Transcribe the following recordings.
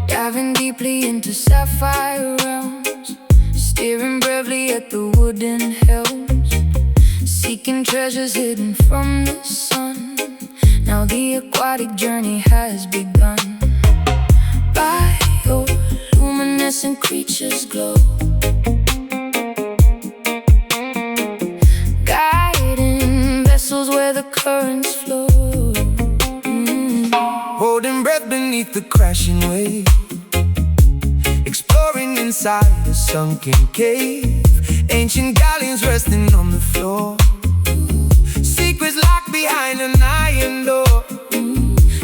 Diving deeply into sapphire realms, staring bravely at the wooden helms, seeking treasures hidden from the sun. Now the aquatic journey has begun. Bioluminescent creatures glow, guiding vessels where the currents flow. Holding breath beneath the crashing wave, exploring inside a sunken cave. Ancient galleons resting on the floor, secrets locked behind an iron door.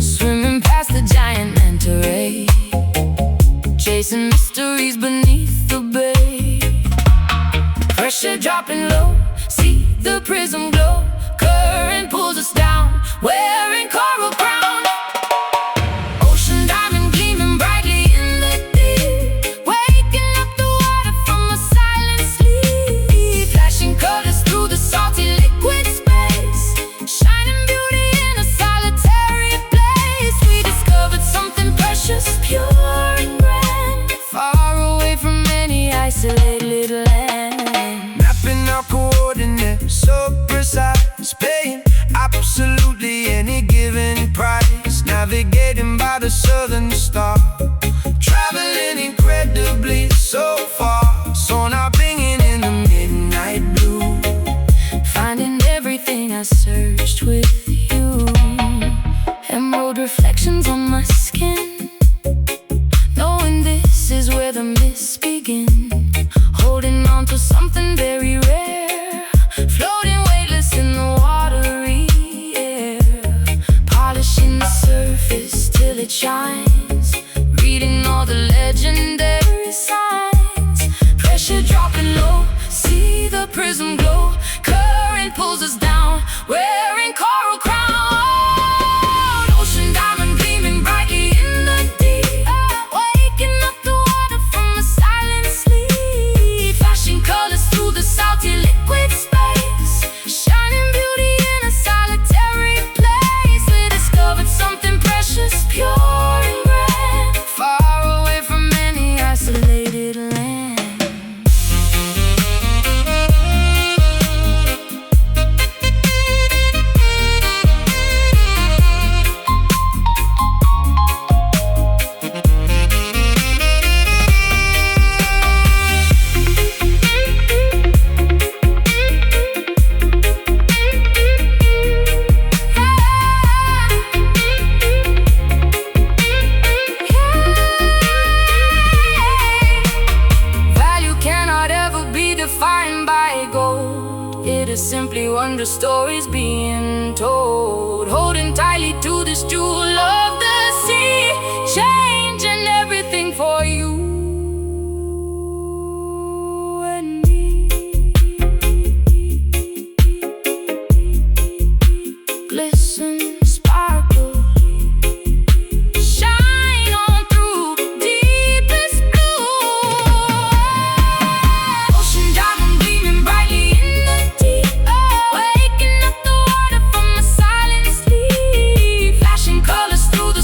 Swimming past the giant manta ray, chasing mysteries beneath the bay. Pressure dropping low, see the prism glow. Current pulls us down, wearing coral crown. Ocean diamond gleaming brightly in the deep, waking up the water from a silent sleep. Flashing colors through the salty liquid space, shining beauty in a solitary place. We discovered something precious, pure and grand, far away from any isolated land. Mapping our coordinates so precise, paying absolutely any given price. Navigating by the southern star, traveling incredibly so far. Sonar binging in the midnight blue, Finding everything I searched with you. Emerald reflections on my skin, knowing this is where the mists begin. Holding on to something very rare, floating weightless in the watery air. Polishing the surface till it shines, reading all the legendary signs. Pressure dropping low, see the prism glow. Current pulls us down, wearing coral crown. Ocean diamond gleaming brightly in the deep, waking up the water from a silent sleep. Flashing colors through the salty liquid space, shining beauty in a solitary place. We discovered something precious, pure and grand, far away from any isolated land. Value cannot ever be defined by gold. It is simply wonder stories being told. Holding tightly to this jewel of the sea, changing everything for you and me. Glisten, sparkle, shine on through deepest blue. Ocean diamond gleaming brightly in the deep, waking up the water from a silent sleep. Flashing colors through the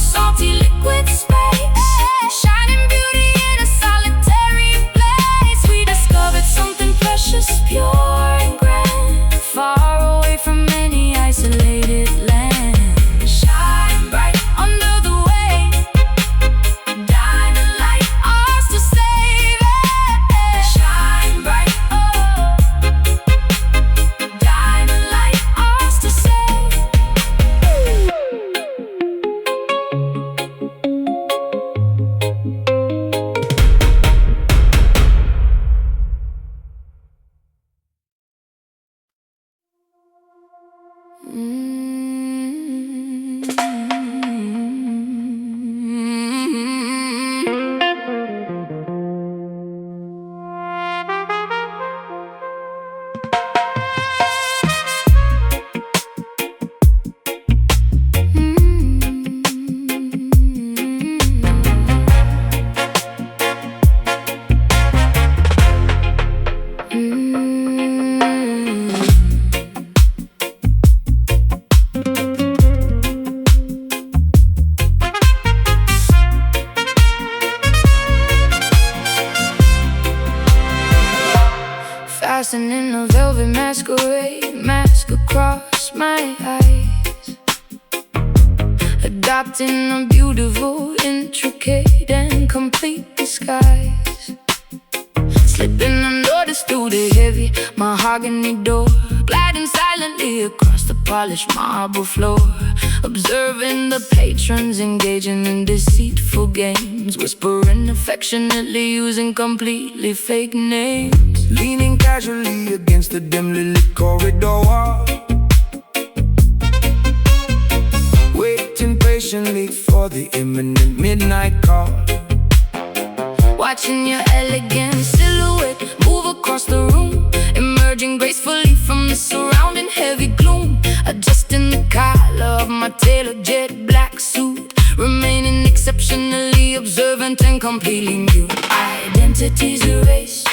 Dancing in a velvet masquerade, mask across my eyes, adopting a beautiful, intricate and complete disguise. Slipping unnoticed through the heavy mahogany door, gliding silently across the polished marble floor, observing the patrons engaging in deceitful games, whispering affectionately, using completely fake names. Leaning casually against the dimly lit corridor wall, waiting patiently for the imminent midnight call. Watching your elegant silhouette move across the room, emerging gracefully from the surrounding heavy gloom. Adjusting the collar of my tailored jet black suit, remaining exceptionally observant and completely mute. Identities erased,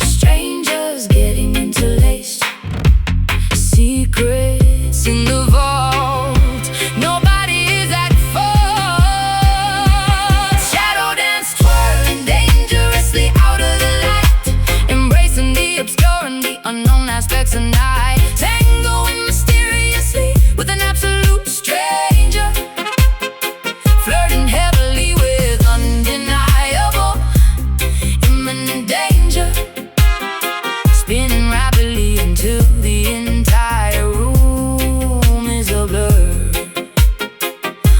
strangers getting interlaced, secrets in the vault. Nobody is at fault. Shadow dance, twirling dangerously out of the light, embracing the obscure and the unknown aspects of night, tangoing mysteriously with an absolute stranger, flirting heavily with undeniable imminent danger, spinning rapidly until the entire room is a blur,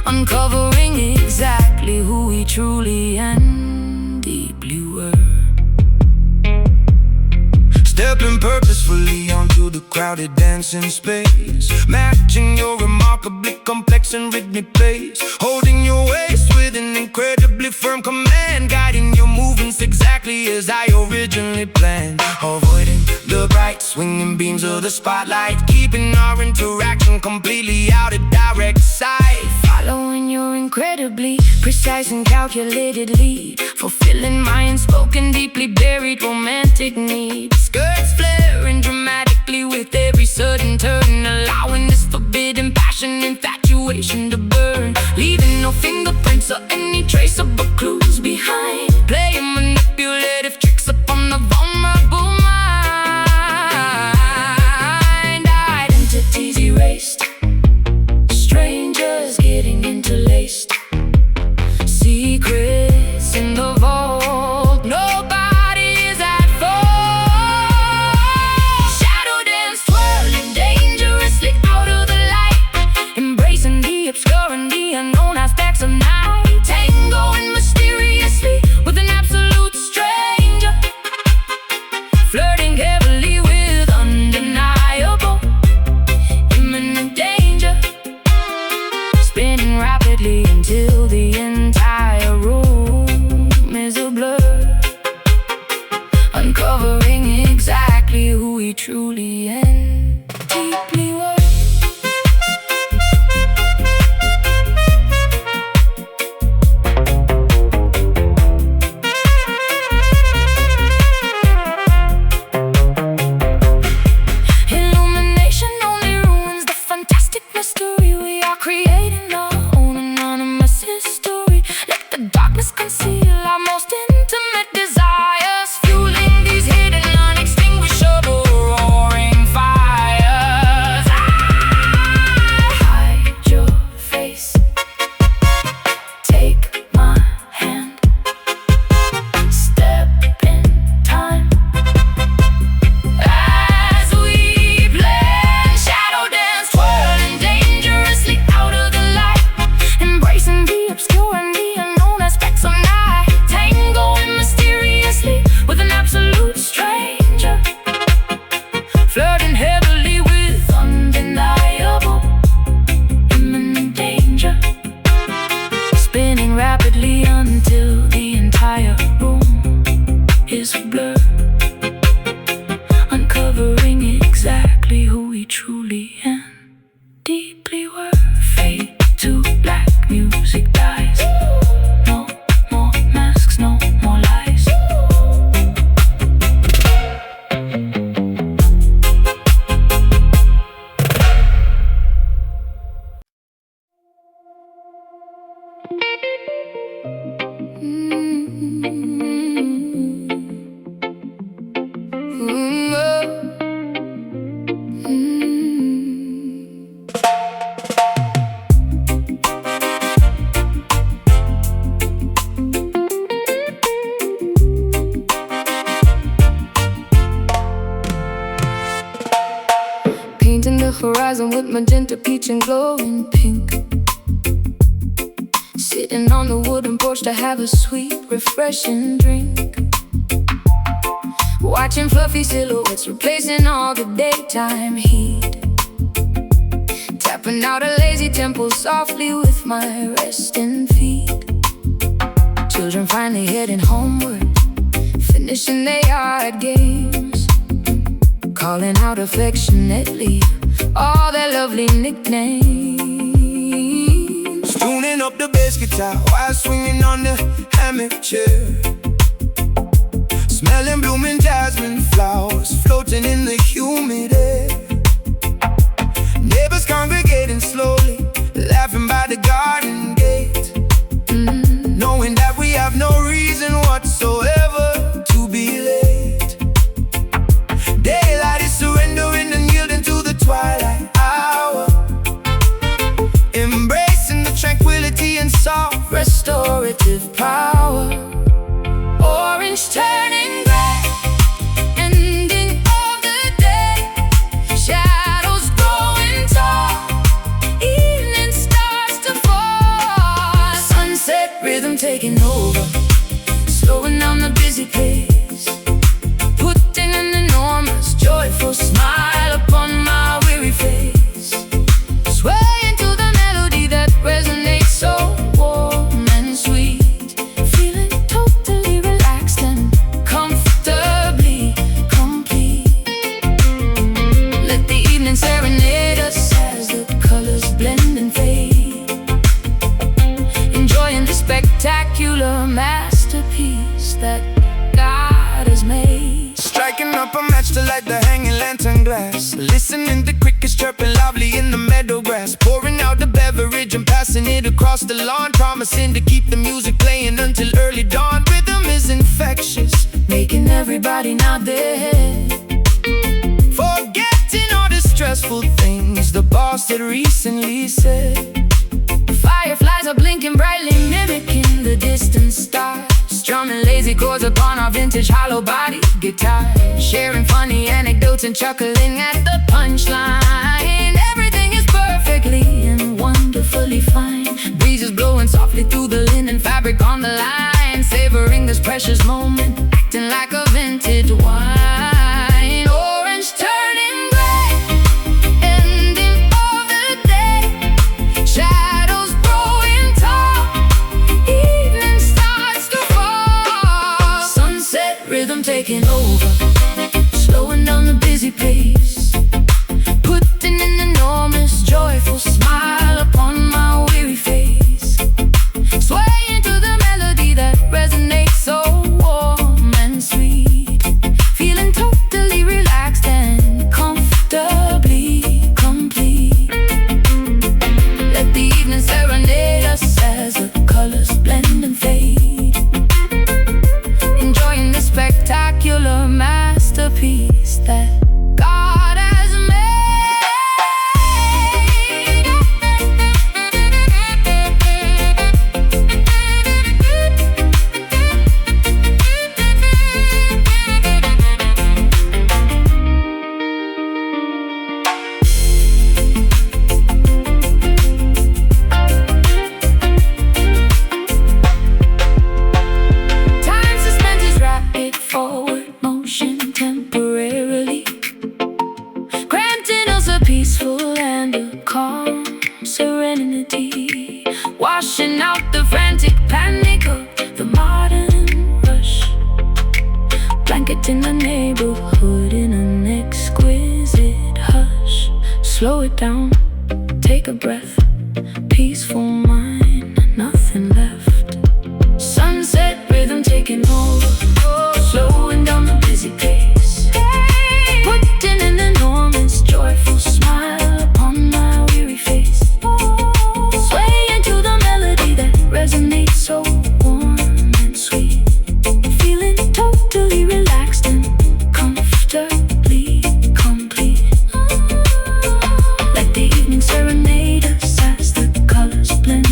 uncovering exactly who we truly and deeply were. Stepping purposefully onto the crowded dancing space, matching your remarkably complex and rhythmic pace, holding your waist with an incredibly firm command, guiding your movements exactly as I originally planned, avoiding the bright swinging beams of the spotlight, keeping our interaction completely out of direct sight. Following your incredibly precise and calculated lead, fulfilling my unspoken, deeply buried romantic needs. Skirts flaring dramatically with every sudden turn, allowing this forbidden passion, infatuation to burn, leaving no fingerprints or any traceable clues behind, playing manipulative tricks upon the vulnerable mind. Identities erased, strangers getting interlaced, secrets in the vault. Nobody is at fault. Shadow dance, twirling dangerously out of the light, embracing the obscure and the unknown aspects of night, tangoing mysteriously with an absolute stranger, flirting heavily with undeniable imminent danger, spinning rapidly until the entire room is a blur, uncovering exactly who we truly and deeply were. Illumination only ruins the fantastic mystery we are creating, our own anonymous history. Let the darkness conceal our most intimate desires, fueling these hidden, unextinguishable, roaring fires. Hide your face, take my hand, step in time as we blend. Shadow dance, twirling dangerously out of the light, embracing the obscure and the unknown aspects of night, tangoing mysteriously with an absolute stranger, flirting heavily with undeniable imminent danger, spinning rapidly until the entire room is a blur, uncovering exactly who we truly and deeply were. Fade to black, music dies. No more masks, no more lies. horizon with magenta, peach, and glowing pink. Sitting on the wooden porch to have a sweet, refreshing drink. Watching fluffy silhouettes replacing all the daytime heat. Tapping out a lazy tempo softly with my resting feet. Children finally heading homeward, finishing their yard games, calling out affectionately all their lovely nicknames. Tuning up the bass guitar while swinging on the hammock chair. Smelling blooming jasmine flowers floating in the humid air. Neighbors congregating slowly, laughing by the garden gate, knowing that we have no reason whatsoever to be late. Daylight is surrendering and yielding to the twilight hour, embracing the tranquility and soft restorative power. Orange turning gray, ending of the day. Shadows growing tall, evening starts to fall. Sunset rhythm taking over, slowing down the busy pace, putting an enormous joyful smile upon my weary face. Swaying to the melody that resonates so warm and sweet, feeling totally relaxed and comfortably complete. Let the evening serenade us as the colors blend and fade, enjoying the spectacular masterpiece that God has made. Striking up a match to light the hanging lantern glass, listening to crickets chirping loudly in the meadow grass, pouring out the beverage and passing it across the lawn, promising to keep the music playing until early dawn. Rhythm is infectious, making everybody nod their head, forgetting all the stressful things the boss had recently said. Fireflies are blinking brightly, mimicking the distant stars, strumming lazy chords upon our vintage hollow body guitar, sharing funny anecdotes and chuckling at the punchline. Everything is perfectly and wonderfully fine. Breezes blowing softly through the linen fabric on the line, savoring this precious moment, acting like a vintage wine. Orange turning gray, ending of the day. Shadows growing tall, evening starts to fall. Sunset rhythm taking over, slowing down the busy pace, putting an enormous joyful smile upon my weary face. Swaying to the melody that resonates so warm and sweet, feeling totally relaxed and comfortably complete. Let the evening serenade us as the colors blend and fade, enjoying the spectacular masterpiece that God has Time suspends its rapid forward motion temporarily, granting us a peaceful and a calm serenity, washing out the frantic panic of the modern rush, blanketing the neighborhood in an exquisite hush. Slow it down, take a breath, peaceful mind, nothing left. Sunset rhythm taking over, slowing down the busy pace, putting an enormous joyful smile upon my weary face. Swaying to the melody that resonates so warm and sweet, feeling totally relaxed and comfortably complete. Let the evening serenade us as the colors blend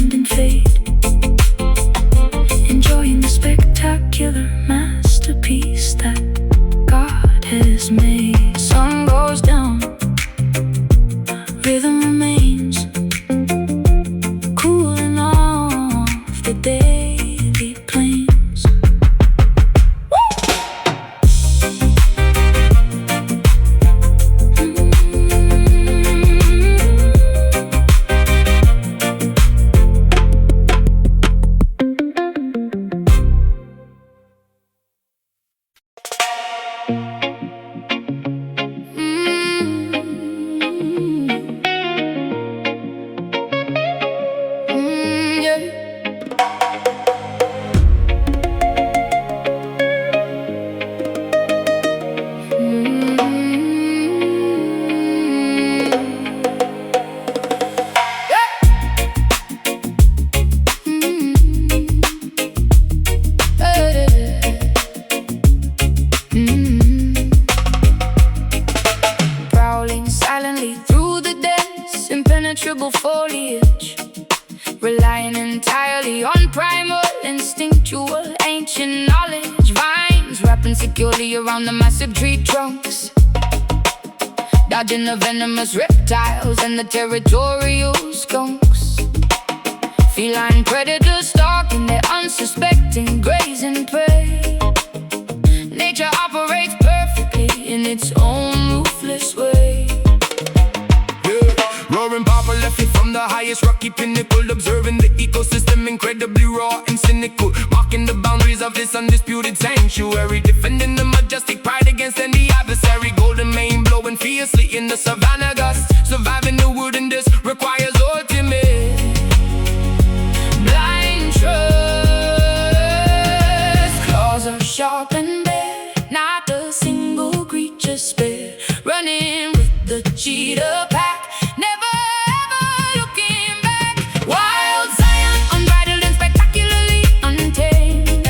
invisible foliage, relying entirely on primal, instinctual, ancient knowledge. Vines wrapping securely around the massive tree trunks, dodging the venomous reptiles and the territorial skunks. Feline predators stalking their unsuspecting, grazing prey. Nature operates perfectly in its own ruthless way. Roaring Papa left me from the highest rocky pinnacle, observing the ecosystem incredibly raw and cynical, marking the boundaries of this undisputed sanctuary, defending the majestic pride against any adversary. Golden mane blowing fiercely in the savannah gust, surviving the wilderness requires ultimate blind trust. Claws are sharp and bare, not a single creature spared, running with the cheetah pack, never ever looking back. Wild Zion, unbridled and spectacularly untamed,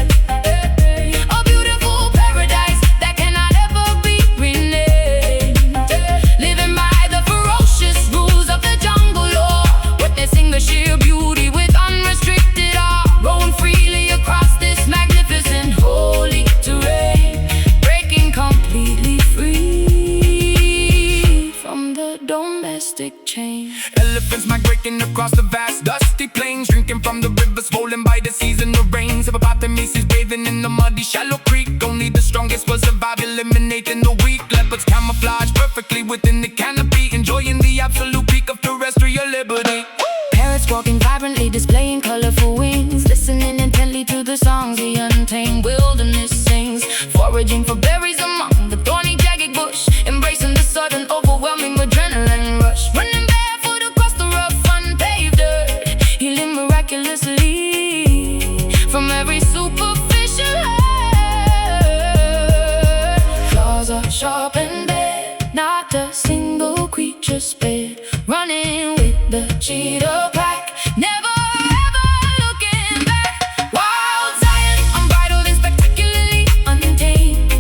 a beautiful paradise that cannot ever be renamed. Living by the ferocious rules of the jungle law, witnessing the sheer beauty with unrestricted awe, rolling freely across this magnificent holy terrain, breaking completely free from the domestic chain. Elephants migrating across the vast dusty plains, drinking from the rivers swollen by the seas and the rains. Hippopotamuses bathing in the muddy shallow creek, only the strongest will survive, eliminating the weak. Leopards camouflage perfectly within the canopy, enjoying the absolute peak of terrestrial liberty. Parrots walking vibrantly, displaying colorful wings, listening intently to the songs the untamed wilderness sings, foraging for berries among the thorny jagged bush, embracing the sudden overwhelming adrenaline rush, running barefoot across the rough unpaved earth, healing miraculously from every superficial hurt. Claws are sharp and bare, not a single creature spared, running with the cheetah pack, never ever looking back. Wild Zion, unbridled and spectacularly untamed,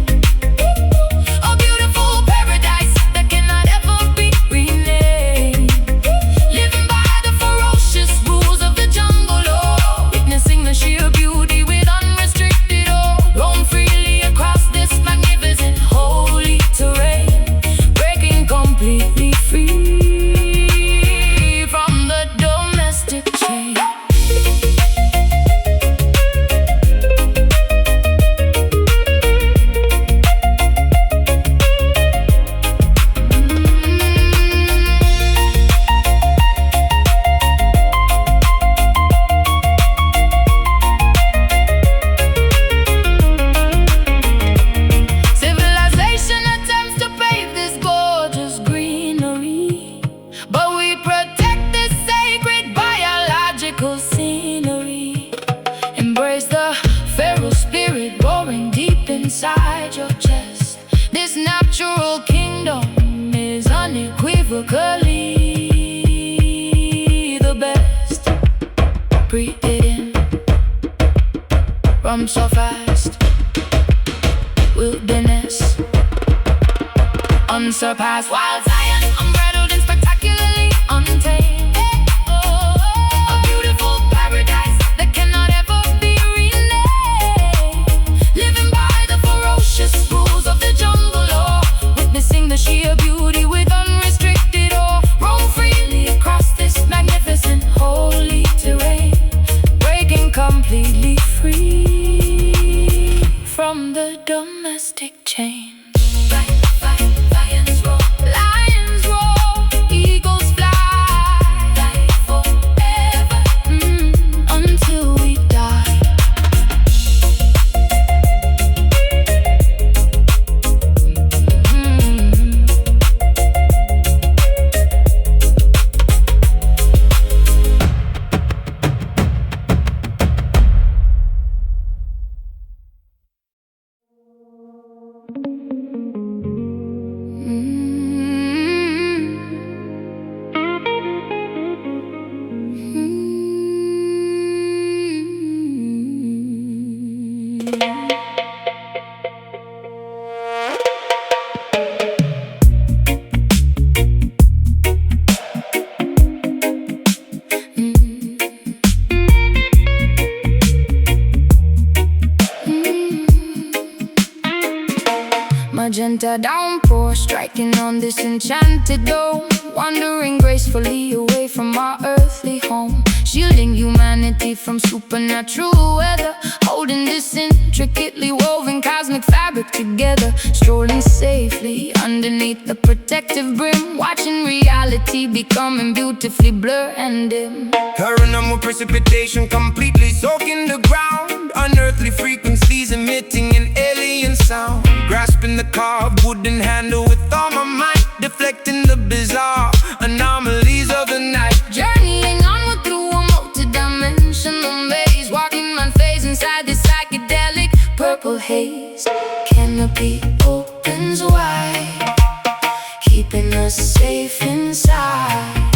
a beautiful paradise that cannot ever be renamed. Living by the ferocious rules of the jungle law, witnessing the sheer beauty with unrestricted awe, roam freely across this magnificent holy terrain, breaking completely free from the domestic chain. Civilization attempts to pave this gorgeous greenery, but we protect this sacred biological scenery. Embrace the feral spirit roaring deep inside your chest. This natural kingdom is unequivocally the best. Breathe it in, rum so fast, wilderness unsurpassed. Wild Zion, unbridled and spectacularly untamed, a beautiful paradise that cannot ever be renamed. Living by the ferocious rules of the jungle law, witnessing the sheer beauty with unrestricted awe, roam freely across this magnificent holy terrain, breaking completely free from the domestic chain. Lions roar, eagles fly, forever, until we die. magenta downpour, striking on this enchanted dome, wandering gracefully away from our earthly home, shielding humanity from supernatural weather, holding this intricately woven cosmic fabric together, strolling safely underneath the protective brim, watching reality becoming beautifully blurred and dim. Paranormal precipitation completely soaking the ground, unearthly frequencies emitting an alien sound, grasping the carved wooden handle with all my might, deflecting the bizarre anomalies of the night. Journeying onward through a multi-dimensional maze, walking unfazed inside this psychedelic purple haze. Canopy opens wide, keeping us safe inside.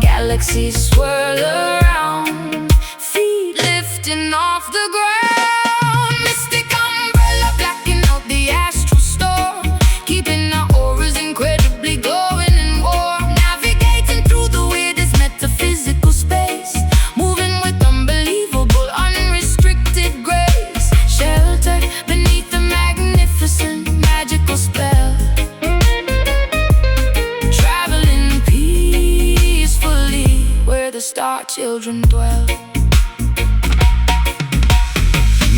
Galaxies swirl around, feet lifting off the ground. Mystic umbrella blacking out the astral storm, keeping our auras incredibly glowing and warm. Navigating through the weirdest metaphysical space, moving with unbelievable, unrestricted grace. Sheltered beneath the magnificent magical spell, traveling peacefully where the star children dwell.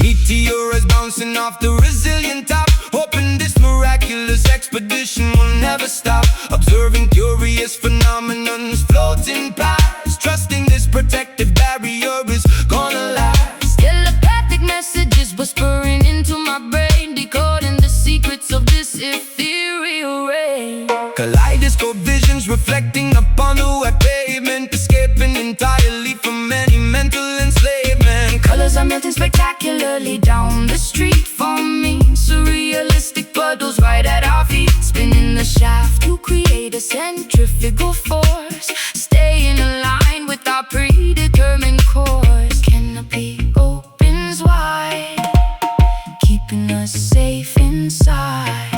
Meteors bouncing off the resilient top, hoping this miraculous expedition will never stop. Observing curious phenomenons floating past, trusting this protective barrier is gonna last. Telepathic messages whispering into my brain, decoding the secrets of this ethereal rain. Kaleidoscope visions reflecting upon the wet pavement, escaping entirely from any mental enslavement. Colors are melting spectacularly down the street, forming surrealistic puddles right at our feet. Spinning the shaft to create a centrifugal force, staying aligned with our predetermined course. Canopy opens wide, keeping us safe inside.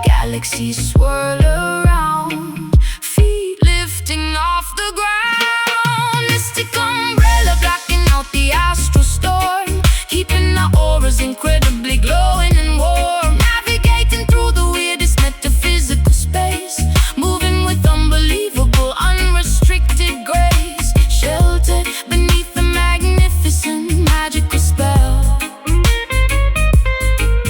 Galaxies swirl around, feet lifting off the ground. Mystic umbrella blocking out the astral storm, keeping our auras incredibly glowing and warm. Navigating through the weirdest metaphysical space, moving with unbelievable, unrestricted grace. Sheltered beneath the magnificent magical spell,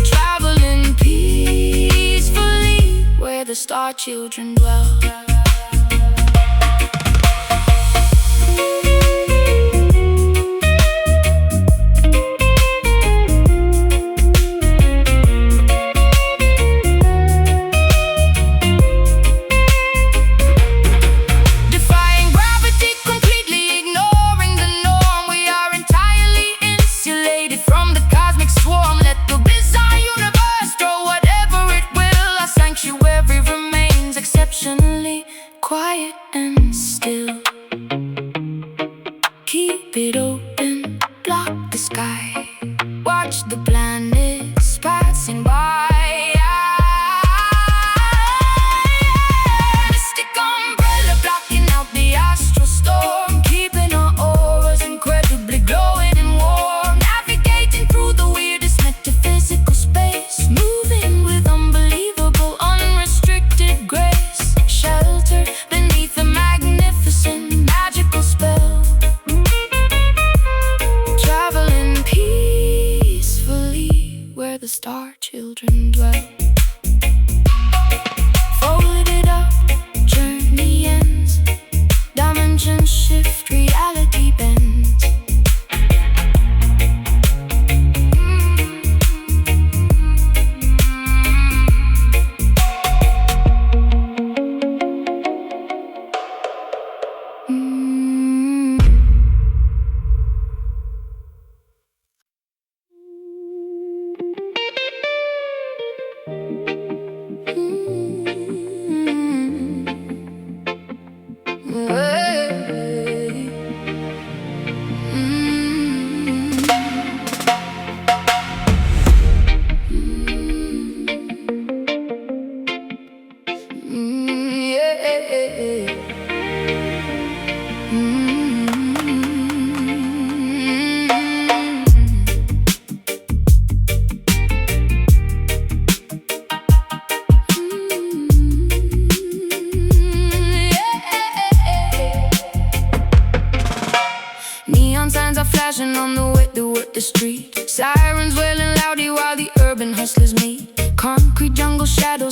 traveling peacefully where the star children dwell. Defying gravity, completely ignoring the norm, we are entirely insulated from the cosmic swarm. Let the bizarre universe throw whatever it will, our sanctuary remains exceptionally quiet and still. Keep it open, block the sky, watch the planets passing by. Mystic umbrella blocking out the astral storm, keeping our auras incredibly glowing and warm. Navigating through the weirdest metaphysical space, moving with unbelievable, unrestricted grace. Sheltered beneath the magnificent magical spell, traveling peacefully where the star children dwell. Folded up, journey ends, dimensions shift, reality bends.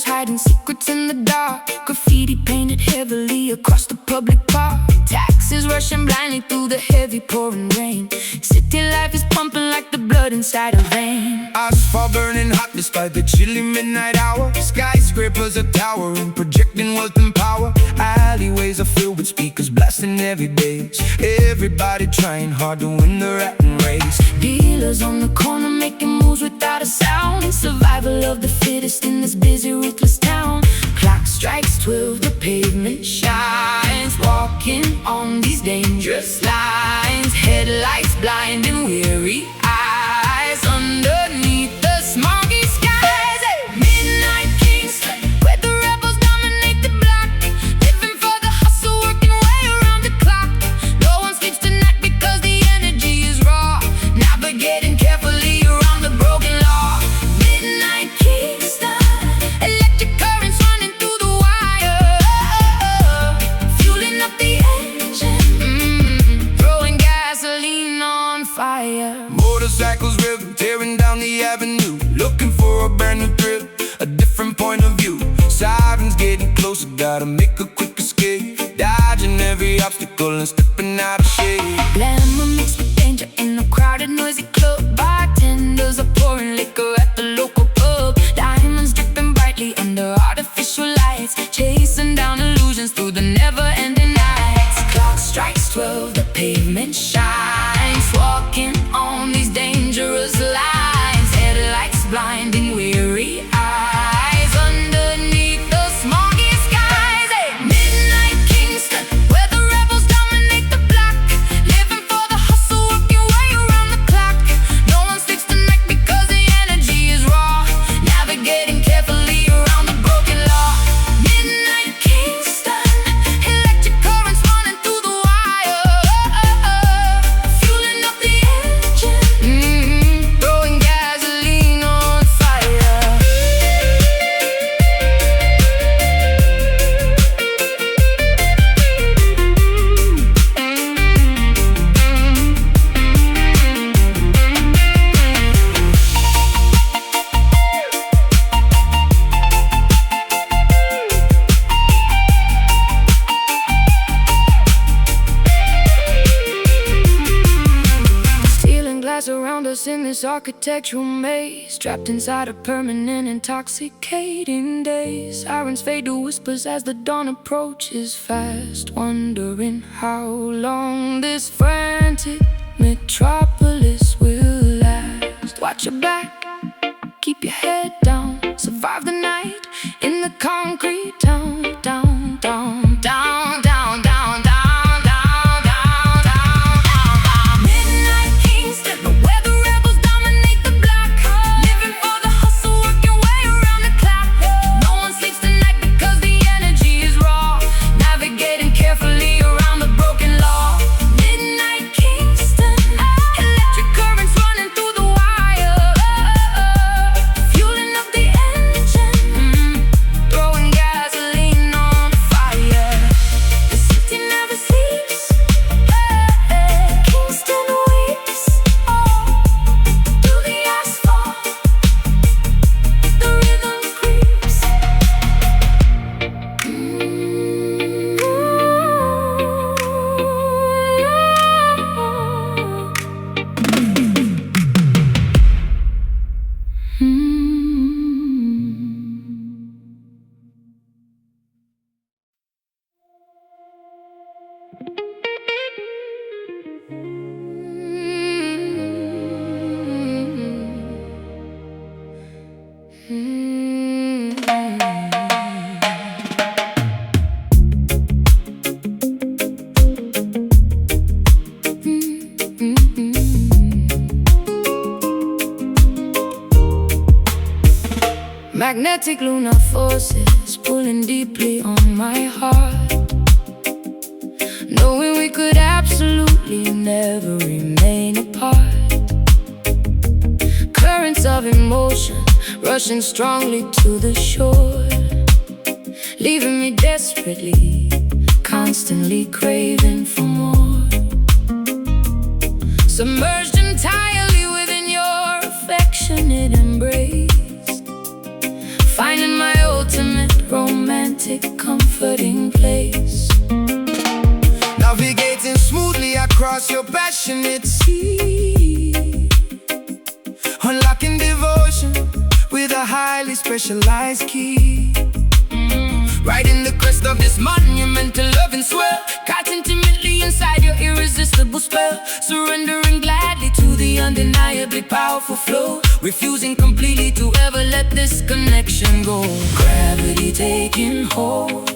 shadows hiding secrets in the dark. Graffiti painted heavily across the public park. Taxis rushing blindly through the heavy pouring rain. City life is pumping like the blood inside a vein. Asphalt burning hot despite the chilly midnight hour. Skyscrapers are towering, projecting wealth and power. Alleyways are filled with speakers blasting every bass. Everybody trying hard to win the rat race. Dealers on the corner making moves without a sound. Survival of the fittest in this busy, ruthless town. Clock strikes 12, the pavement shines. Walking on these dangerous lines. Headlights blinding weary eyes. Underneath the smoggy skies, midnight Kingston, where the rebels dominate the block. Living for the hustle, working way around the clock. No one sleeps tonight because the energy is raw. Navigating carefully around the broken law. Midnight Kingston, electric currents running through the wire. Fueling up the engine, throwing gasoline on fire. Motorcycles revving, tearing down the avenue. Looking for a brand new thrill, a different point of view. Sirens getting closer, gotta make a quick escape. Dodging every obstacle and stepping out of shade. Glamour mixed with danger in a crowded, noisy club. Bartenders are pouring liquor at the local pub. Diamonds dripping brightly under artificial lights. Chasing down illusions through the never-ending nights. Clock strikes 12, the pavement shines. Walking on these dangerous lines. Headlights blinding weary eyes. Underneath the smoggy skies, midnight Kingston, where the rebels dominate the block. Living for the hustle, working way around the clock. No one sleeps tonight because the energy is raw. Navigating carefully around the broken law. Midnight Kingston, electric currents running through the wire. Fueling up the engine, throwing gasoline on fire. Stealing glass around us in this architectural maze. Trapped inside a permanent intoxicating daze. Sirens fade to whispers as the dawn approaches fast. Wondering how long this frantic metropolis will last. Watch your back, keep your head down. Survive the night in the concrete town. Down, down, down, down, down, down, down, down, down, down. Midnight Kingston, where the rebels dominate the block. Living for the hustle, working way around the clock. No one sleeps tonight because the energy is raw. Navigating carefully around the broken law. Midnight Kingston, electric currents running through the wire. Fueling up the engine, throwing gasoline on fire. The city never sleeps. Kingston weeps. Through the asphalt, the rhythm creeps. Magnetic lunar forces pulling deeply on my heart, knowing we could absolutely never remain apart. Currents of emotion rushing strongly to the shore, leaving me desperately, constantly craving for more. Submerged entirely within your affectionate embrace, finding my ultimate comforting place. Navigating smoothly across your passionate sea, unlocking devotion with a highly specialized key. Riding the crest of this monumental loving swell, caught intimately inside your irresistible spell, surrendering gladly to the undeniably powerful flow, refusing completely to ever let this connection go. Gravity taking hold,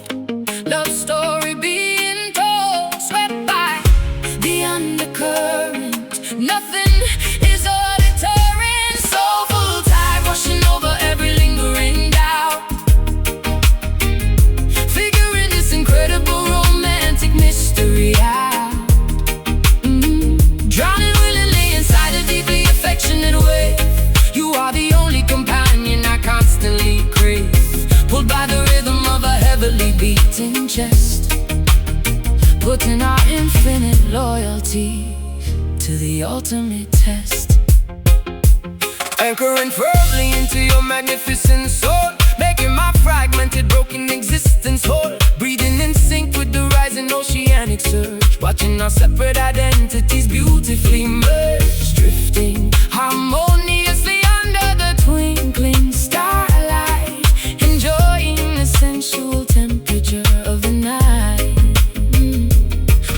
love story being told, swept by the undercurrent. Nothing is a deterrent. Soulful tide washing over every lingering doubt, figuring this incredible romantic mystery out. Drowning willingly inside a deeply affectionate wave. You are the only companion I constantly crave, pulled by the rhythm of a heavily beating chest, putting our infinite loyalty to the ultimate test. Anchoring firmly into your magnificent soul, making my fragmented, broken existence whole, breathing in sync with the rising oceanic surge, watching our separate identities beautifully merge, drifting harmoniously under the twinkling starlight, enjoying the sensual temperature of the night.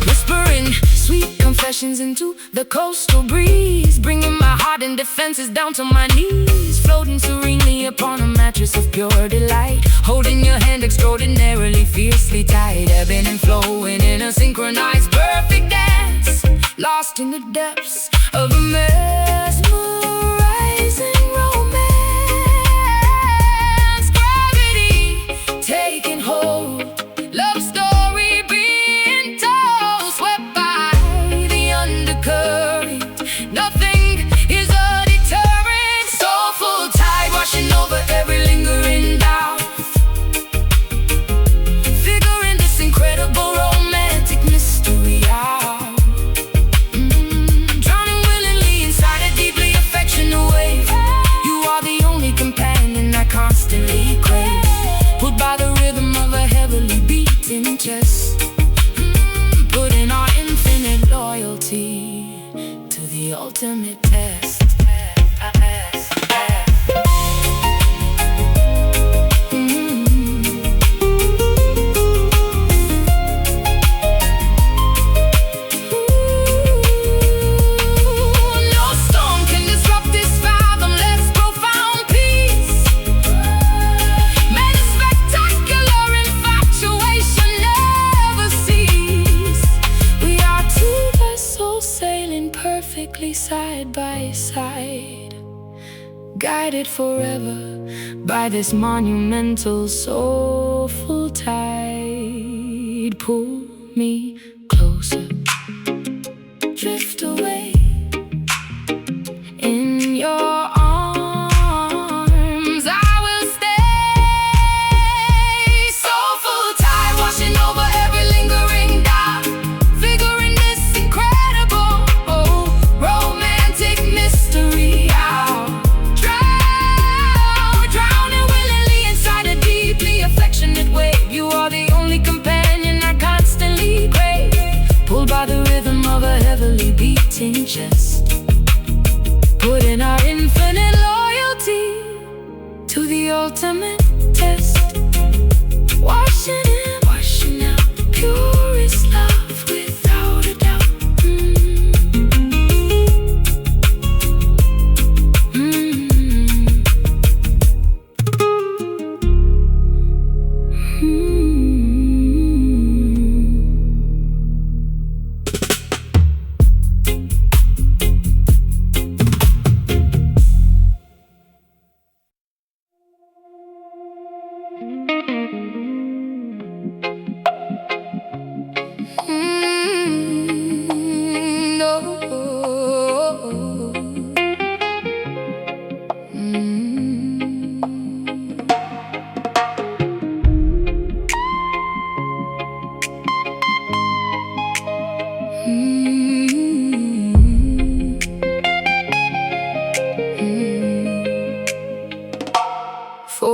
Whispering sweet confessions into the coastal breeze, bringing my heart and defenses down to my knees, floating serenely upon a mattress of pure delight, holding your hand extraordinarily fiercely tight, ebbing and flowing in a synchronized perfect dance, lost in the depths of a mesmerizing romance. Gravity taking hold, love story being told, swept by the undercurrent. Nothing is a deterrent. Soulful tide washing over every lingering doubt, figuring this incredible romantic mystery out. Drowning willingly inside a deeply affectionate wave. You are the only companion I constantly crave, pulled by the rhythm of a heavily beating chest, putting our infinite loyalty to the ultimate test. No storm can disrupt this fathomless profound peace. May the spectacular infatuation never cease. We are two vessels sailing perfectly side by side, guided forever by this monumental soulful tide. Pull me closer, drift away in your arms. I will stay. Soulful tide washing over every lingering doubt, figuring this incredible romantic mystery out. Drowning willingly inside a deeply affectionate wave. You are the only companion I constantly crave, pulled by the rhythm of a heavily beating chest, putting our infinite loyalty to the ultimate test. Washing in, washing out the purest love without a doubt.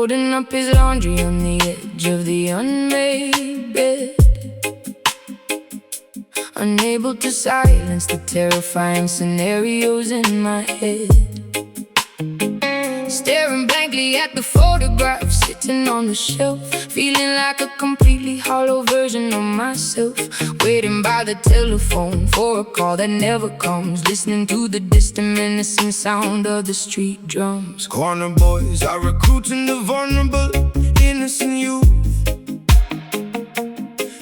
folding up his laundry on the edge of the unmade bed, unable to silence the terrifying scenarios in my head. Staring blankly at the photograph sitting on the shelf, feeling like a completely hollow version of myself. Waiting by the telephone for a call that never comes, listening to the distant menacing sound of the street drums. Corner boys are recruiting the vulnerable, innocent youth,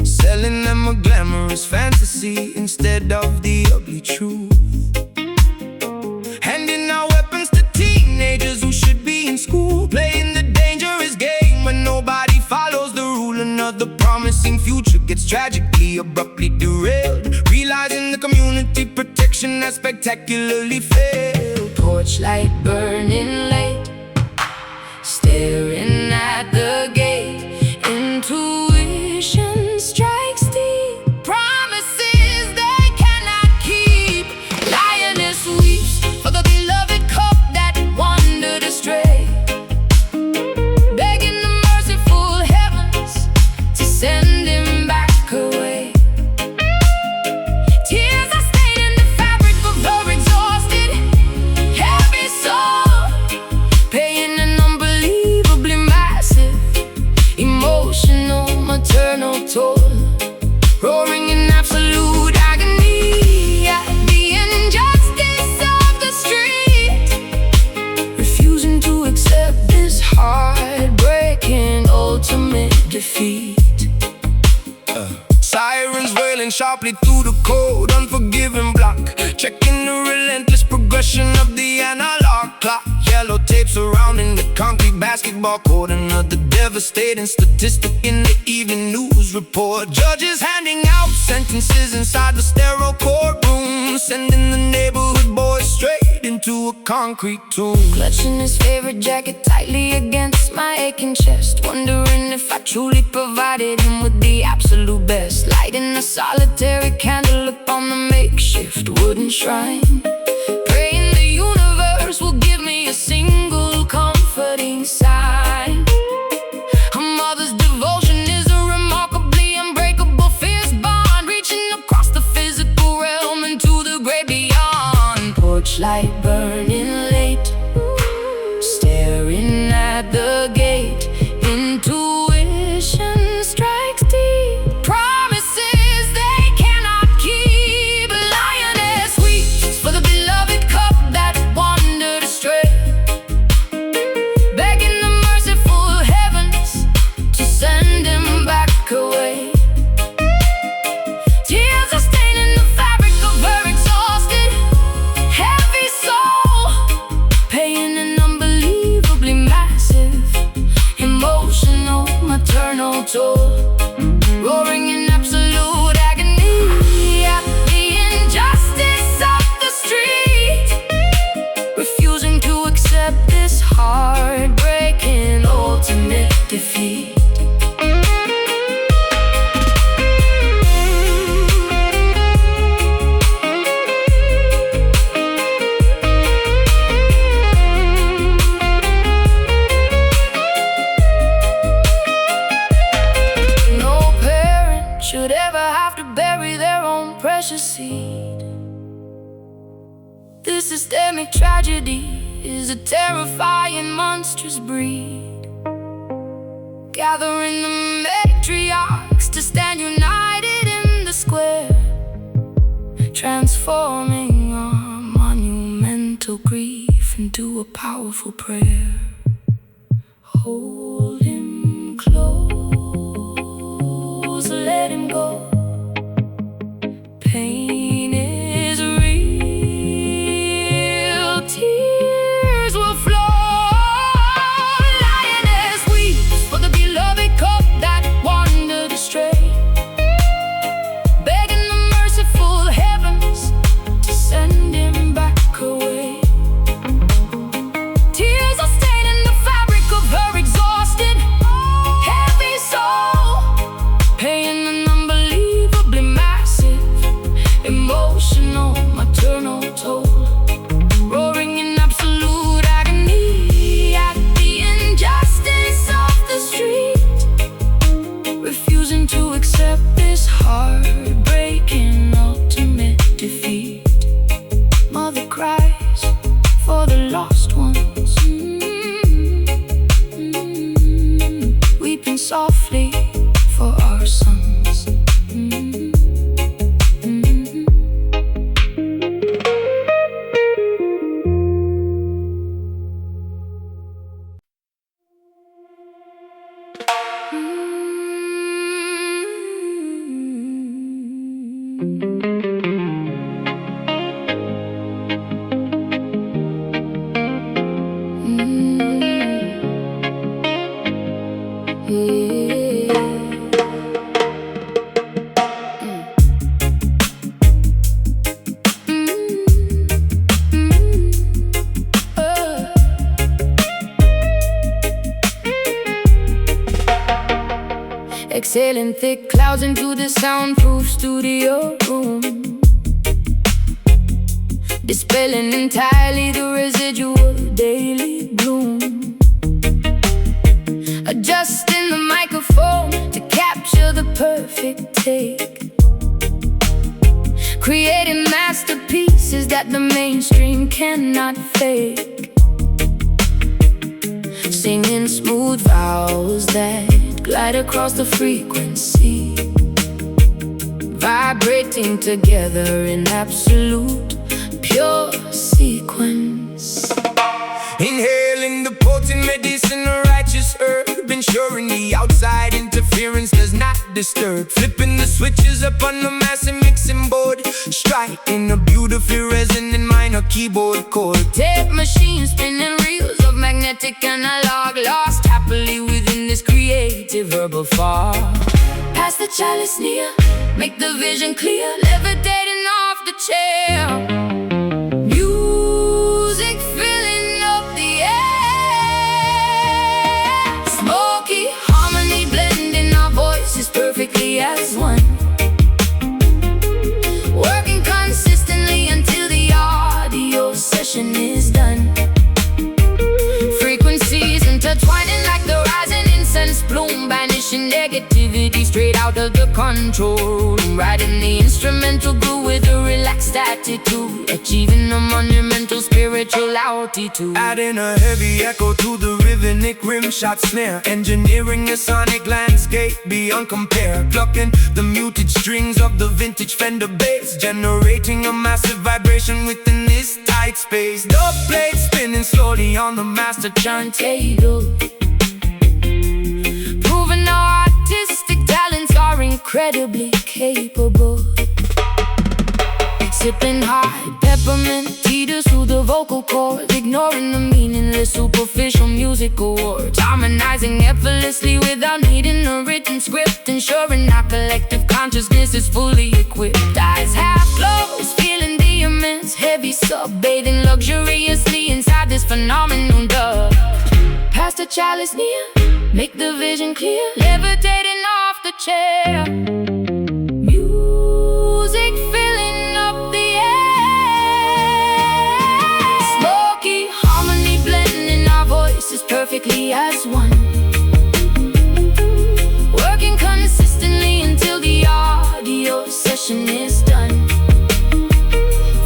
selling them a glamorous fantasy instead of the ugly truth. Handing out weapons to teenagers who should be in school, playing the dangerous game when nobody follows the rule. Another promising future gets tragically, abruptly derailed, realizing the community protection has spectacularly failed. Torchlight burning late, staring at the gate. Intuition strikes deep, promises they cannot keep. Lioness weeps for the beloved cup that wandered astray, begging the merciful heavens to send him back away. Tears are staining the fabric of her exhausted, heavy soul, paying an unbelievably massive emotional, maternal toll, roaring in absolute agony at the injustice of the street, refusing to accept this heartbreaking ultimate defeat. Sirens wailing sharply through the cold, unforgiving block, checking the relentless progression of the analog clock. Yellow tape surrounding the concrete basketball court, another devastating statistic in the evening news report. Judges handing out sentences inside the sterile courtroom, sending the neighborhood boys straight into a concrete tomb. Clutching his favorite jacket tightly against my aching chest, wondering if I truly provided him with the absolute best. Lighting a solitary candle upon the makeshift wooden shrine, praying the universe will give me a single comforting sign. A mother's devotion is a remarkably unbreakable fierce bond, reaching across the physical realm into the great beyond. Torchlight burning late, staring at the gate. Intuition strikes deep, promises they cannot keep. Lioness weeps for the beloved cup that wandered astray, begging the merciful heavens to send him back away. Tears are staining the fabric of her exhausted, heavy soul, paying an unbelievably massive emotional, maternal toll, roaring in absolute agony at the injustice of the street, refusing to accept this heartbreaking ultimate defeat. No parent should ever have to bury their own precious seed. This systemic tragedy is a terrifying, monstrous breed, gathering the matriarchs to stand united in the square, transforming our monumental grief into a powerful prayer. Hold him close, let him go. Pain is real, tears will flow. Lioness weeps for the beloved cup that wandered astray, begging the merciful heavens to send him back away. Tears are staining the fabric of her exhausted, softly for our sons. Exhaling thick clouds into the soundproof studio room, dispelling entirely the residual daily gloom. Adjusting the microphone to capture the perfect take, creating masterpieces that the mainstream cannot fake. Singing smooth vowels that glide across the frequency, vibrating together in absolute pure sequence. Inhaling the potent medicine, a righteous herb, ensuring the outside interference does not disturb. Flipping the switches up on the massive mixing board, striking a beautifully resonant minor keyboard chord. Tape machine spinning reels of magnetic analog, lost happily within this creative verbal fog. Pass the chalice near, make the vision clear, levitating off the chair. Music filling up the air, smoky harmony blending our voices perfectly as one, working consistently until the audio session is done. Frequencies intertwining like the rising incense plume, banishing negativity straight out of the control room. Riding the instrumental groove with a relaxed attitude, achieving a monumental spiritual altitude. Adding a heavy echo to the rhythmic rim shot snare, engineering a sonic landscape beyond compare. Plucking the muted strings of the vintage Fender bass, generating a massive vibration within this tight space. The blade spinning slowly on the master turntable, proving our artistic talents are incredibly capable. Sipping high peppermint tea to soothe the vocal cords, ignoring the meaningless superficial music awards. Harmonizing effortlessly without needing a written script, ensuring our collective consciousness is fully equipped. Eyes half closed, feeling the immense heavy sub, bathing luxuriously inside this phenomenal dub. Pass the chalice near, make the vision clear, levitating off the chair. Music filling up the air, smoky harmony blending our voices perfectly as one, working consistently until the audio session is done.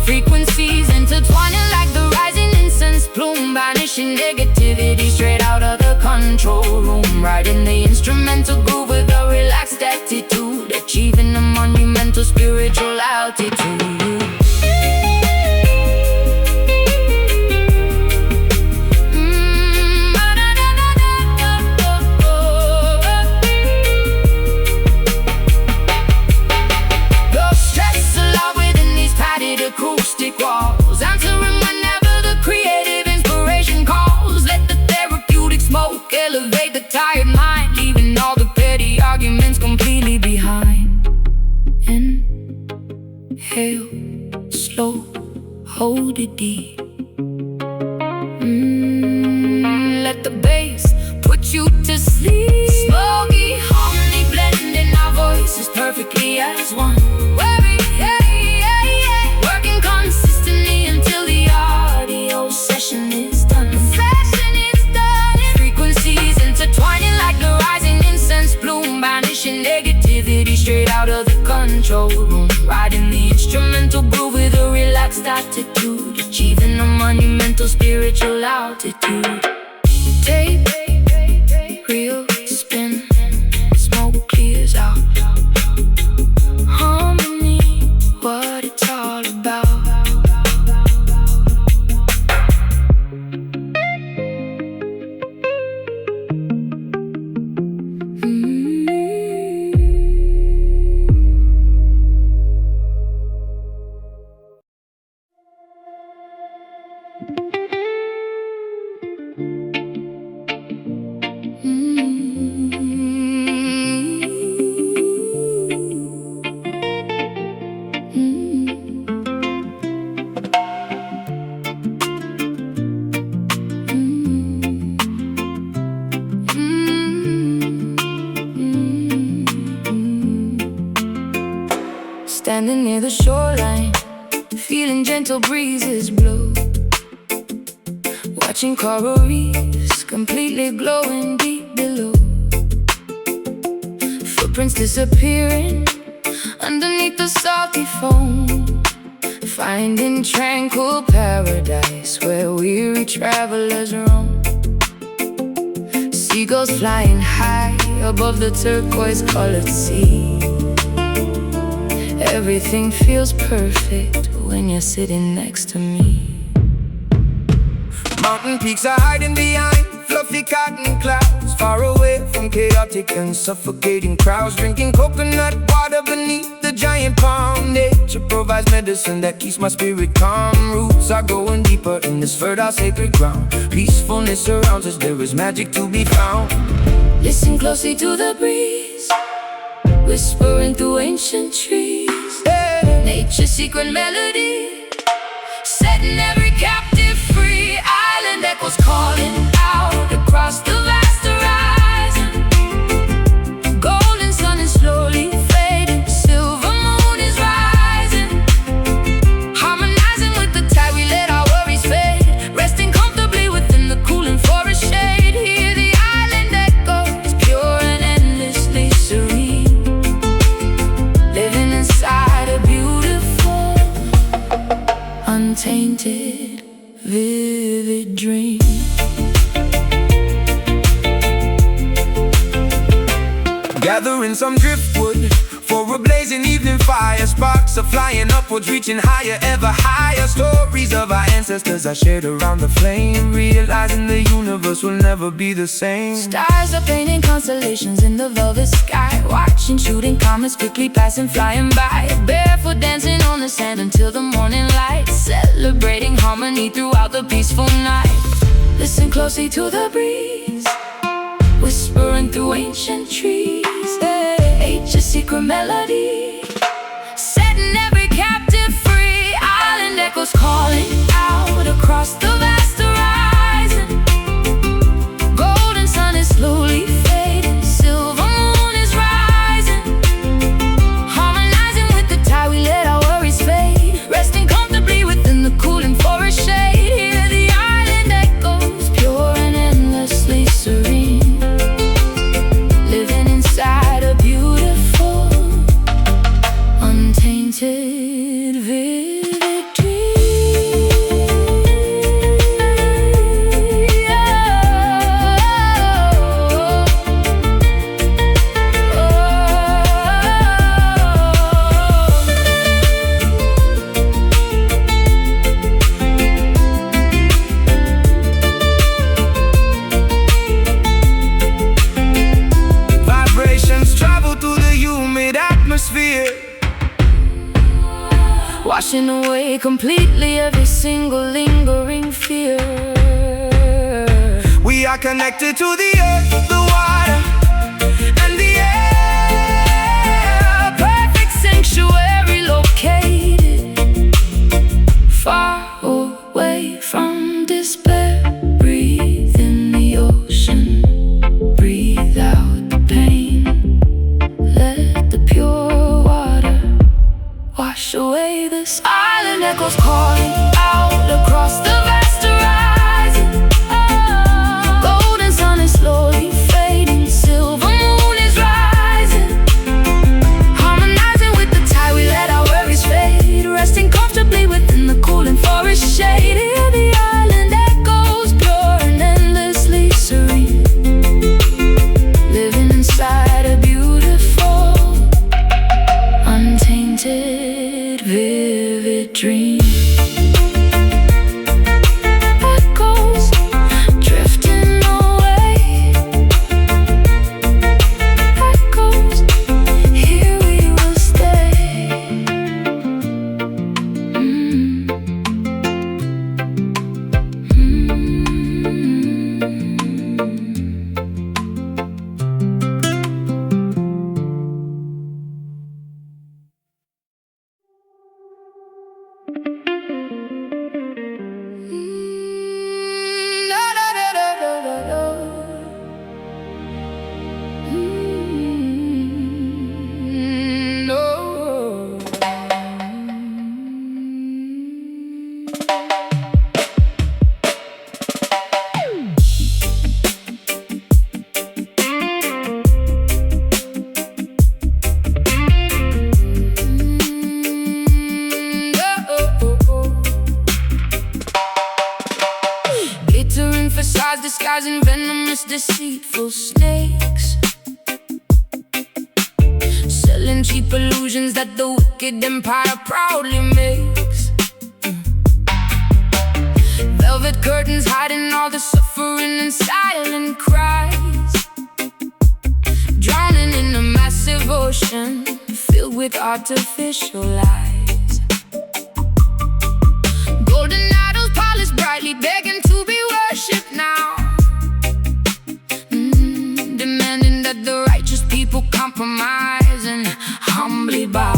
Frequencies intertwining like the rising incense plume, banishing negativity straight out of the control room. Riding the instrumental groove with a relaxed attitude, achieving a monumental spiritual altitude. Acoustic walls, answering whenever the creative inspiration calls. Let the therapeutic smoke elevate the tired mind, leaving all the petty arguments completely behind. Inhale, slow, hold it deep. Let the bass put you to sleep. Smoky harmony blending our voices perfectly as one. Consistently until the audio session is done. Frequencies intertwining like the rising incense plume, banishing negativity straight out of the control room. Riding the instrumental groove with a relaxed attitude, achieving a monumental spiritual altitude. Tape, reel, spin, gentle breezes blow, watching coral reefs completely glowing deep below. Footprints disappearing underneath the salty foam, finding tranquil paradise where weary travelers roam. Seagulls flying high above the turquoise-colored sea. Everything feels perfect when you're sitting next to me. Mountain peaks are hiding behind fluffy cotton clouds, far away from chaotic and suffocating crowds, drinking coconut water beneath the giant palm. Nature provides medicine that keeps my spirit calm. Roots are going deeper in this fertile sacred ground. Peacefulness surrounds us, there is magic to be found. Listen closely to the breeze, whispering through ancient trees. Nature's secret melody, setting every captive free. Island echoes calling out across the vast horizon. Golden sun is slowly fading, silver moon is rising. Harmonizing with the tide, we let our worries fade, resting comfortably within the cooling forest shade. Hear the island echoes, pure and endlessly serene, living inside a beautiful, untainted, vivid dream. Gathering some driftwood for a blazing evening fire. Sparks are flying upwards, reaching higher, ever higher. Stories of our ancestors are shared around the flame, realizing the universe will never be the same. Stars are painting constellations in the velvet sky, watching shooting comets quickly passing, flying by. Barefoot dancing on the sand until the morning light, celebrating harmony throughout the peaceful night. Listen closely to the breeze, whispering through ancient trees. Nature's secret melody, setting every captive free. Island echoes calling out across the vast horizon. Golden sun is slowly fading, silver moon is rising. Harmonizing with the tide, we let our worries fade, resting comfortably within the cooling forest shade. Hear the island echoes, pure and endlessly serene, living inside a beautiful, untainted, vivid dream. Vibrations travel through the humid atmosphere, Washing away completely every single lingering fear. we are connected to the earth, the water, and the air. Perfect sanctuary located far away from despair. Breathe in the ocean, breathe out the pain. Let the pure water wash away this. Island echoes calling out across the vast horizon. Golden sun is slowly deceitful snakes, selling cheap illusions that the wicked empire proudly makes. Velvet curtains hiding all the suffering and silent cries, drowning in a massive ocean filled with artificial lies. Golden idols polished brightly, begging to be worshipped now, demanding that the righteous people compromise and humbly bow.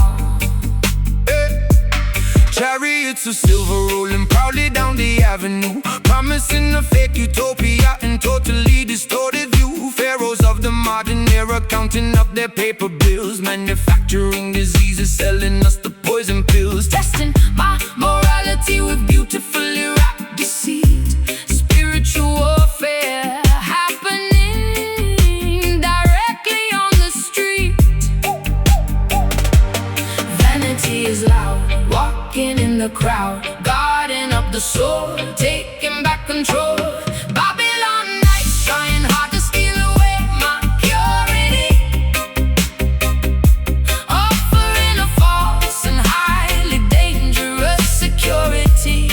Chariots of silver rolling proudly down the avenue, promising a fake utopia and totally distorted view. Pharaohs of the modern era counting up their paper bills, manufacturing diseases, selling us the poison pills, Testing my morality with beautifully wrapped deceit. Spiritual warfare happening directly on the street. Vanity is loud, walking in the crowd, guarding up the soul, taking back control. Babylon nights trying hard to steal away my purity, offering a false and highly dangerous security,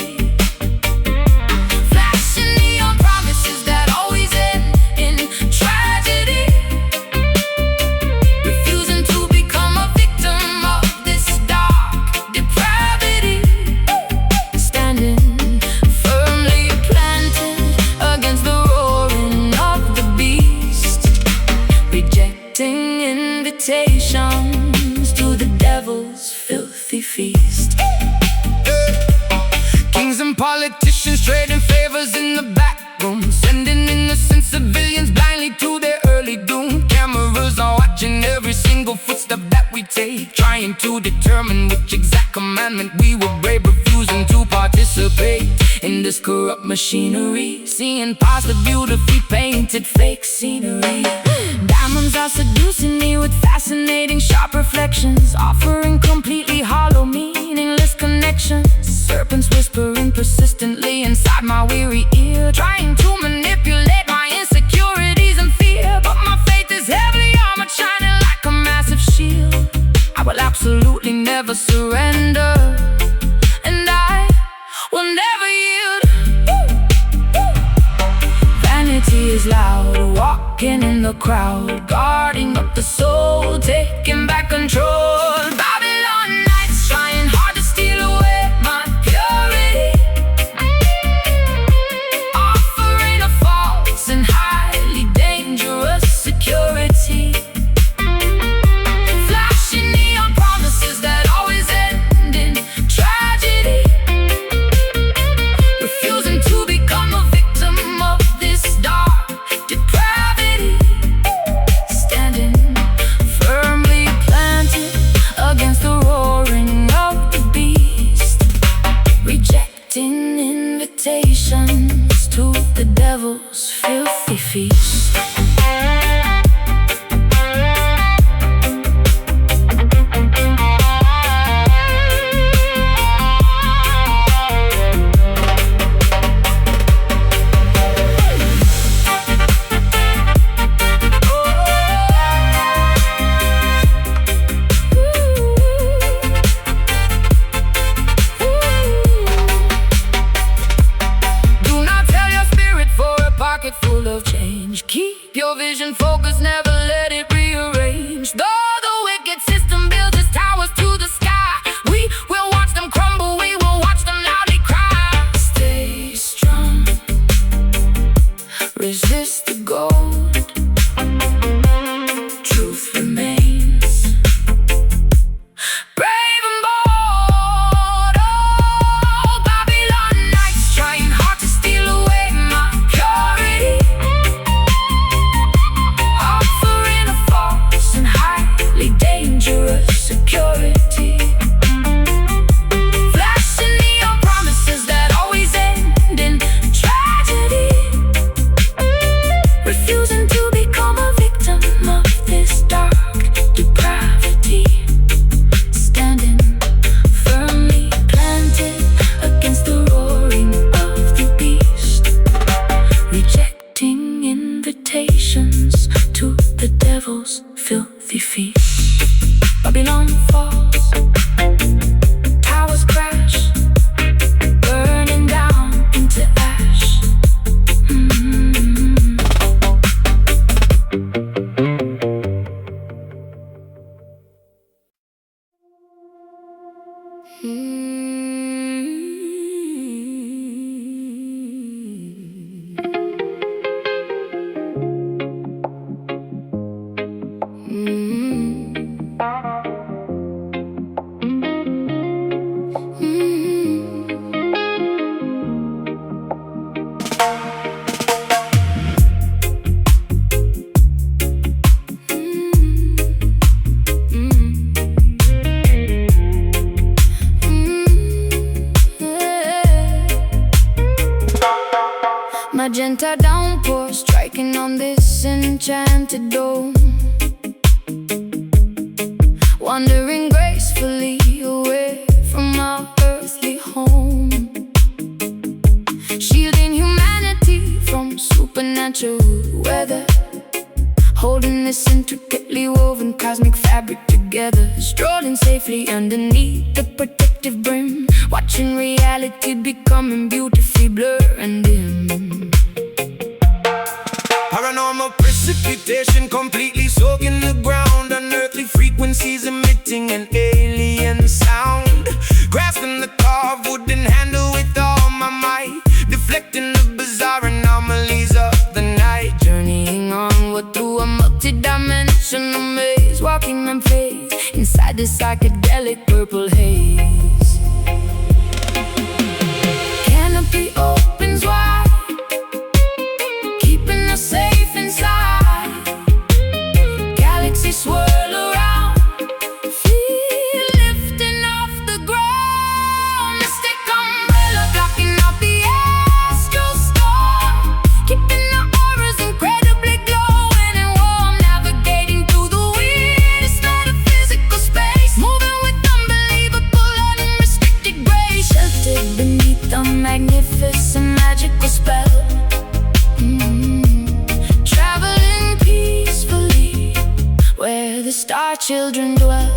flashing neon promises that always end in tragedy, refusing to become a victim of this dark depravity, standing firmly planted against the roaring of the beast, rejecting invitations to the devil's filthy feast. Kings and politicians trading favors in the back room, sending innocent civilians blindly to their early doom. Cameras are watching every single footstep that we take, trying to determine which exact commandment we will brave, refusing to participate in this corrupt machinery, seeing past the beautifully painted fake scenery. Diamonds are seducing me with fascinating sharp reflections, offering completely hollow meaningless connections. Serpents whispering persistently inside my weary ear, trying to manipulate my insecurities and fear. But my faith is heavily armored, shining like a massive shield. I will absolutely never surrender, and I will never yield. Vanity is loud, walking in the crowd, guarding up the soul, taking back control. Babylon nights trying hard to steal away my purity, offering a false and highly dangerous security, flashing neon promises that always end in tragedy, refusing to become a victim of this dark depravity, standing firmly planted against the roaring of the beast, rejecting invitations to the devil's filthy feast. Do not tell your spirit for a pocket full of change. Keep your vision focused, never let it rearrange. Though the wicked system builds its towers to the sky, we will watch them crumble, we will watch them loudly cry. Stay strong, resist the gold, truth remains. Brave and bold, oh, Babylon nights trying hard to steal away my purity, offering a false and highly dangerous security, flashing neon promises that always end in tragedy, refusing to become a victim of this dark depravity, standing firmly planted against the roaring of the beast, rejecting invitations dance to the devil's filthy feet. Babylon falls, towers crash, burning down into ash. Magenta downpour striking on this enchanted dome, wandering gracefully away from our earthly home, shielding humanity from supernatural weather, holding this intricately woven cosmic fabric together, strolling safely underneath the protective brim, watching reality becoming beautifully blurred and dim. Paranormal precipitation completely soaking the ground, unearthly frequencies emitting an alien sound, grasping the carved wooden handle with all my might, deflecting the bizarre anomalies of the night, Journeying onward through a multi-dimensional maze, walking in faith inside the psychedelic purple haze. Canopy opens wide, keeping us safe inside. Galaxies swirl around, feel lifting off the ground. Mystic umbrella blocking out the astral storm, keeping our auras incredibly glowing and warm, navigating through the weirdest metaphysical space, moving with unbelievable unrestricted grace, sheltered beneath the magnificent magical spell. Traveling peacefully where the star children dwell.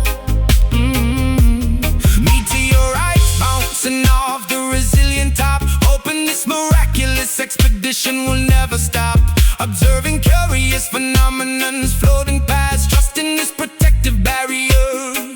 Meteorites bouncing off the resilient top, hoping this miraculous expedition will never stop, observing curious phenomenons floating past, trusting this protective barrier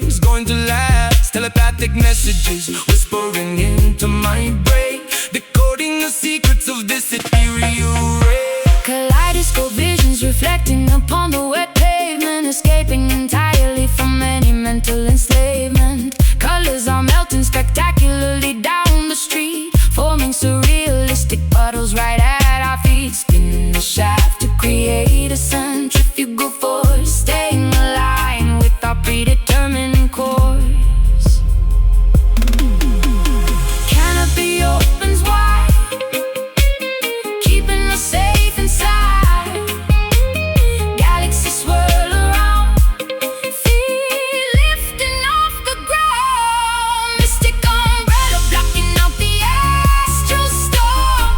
is going to last. Telepathic messages whispering into my brain, decoding the secrets of this ethereal ray. Kaleidoscope visions reflecting upon the wet pavement, escaping entirely from any mental enslavement. Colors are melting spectacularly down the street, forming surrealistic puddles right at our feet. Spinning the shaft to create a centrifugal force, staying aligned with our predetermined course. Canopy opens wide, keeping us safe inside. Galaxies swirl around, feel lifting off the ground. Mystic umbrella blocking out the astral storm,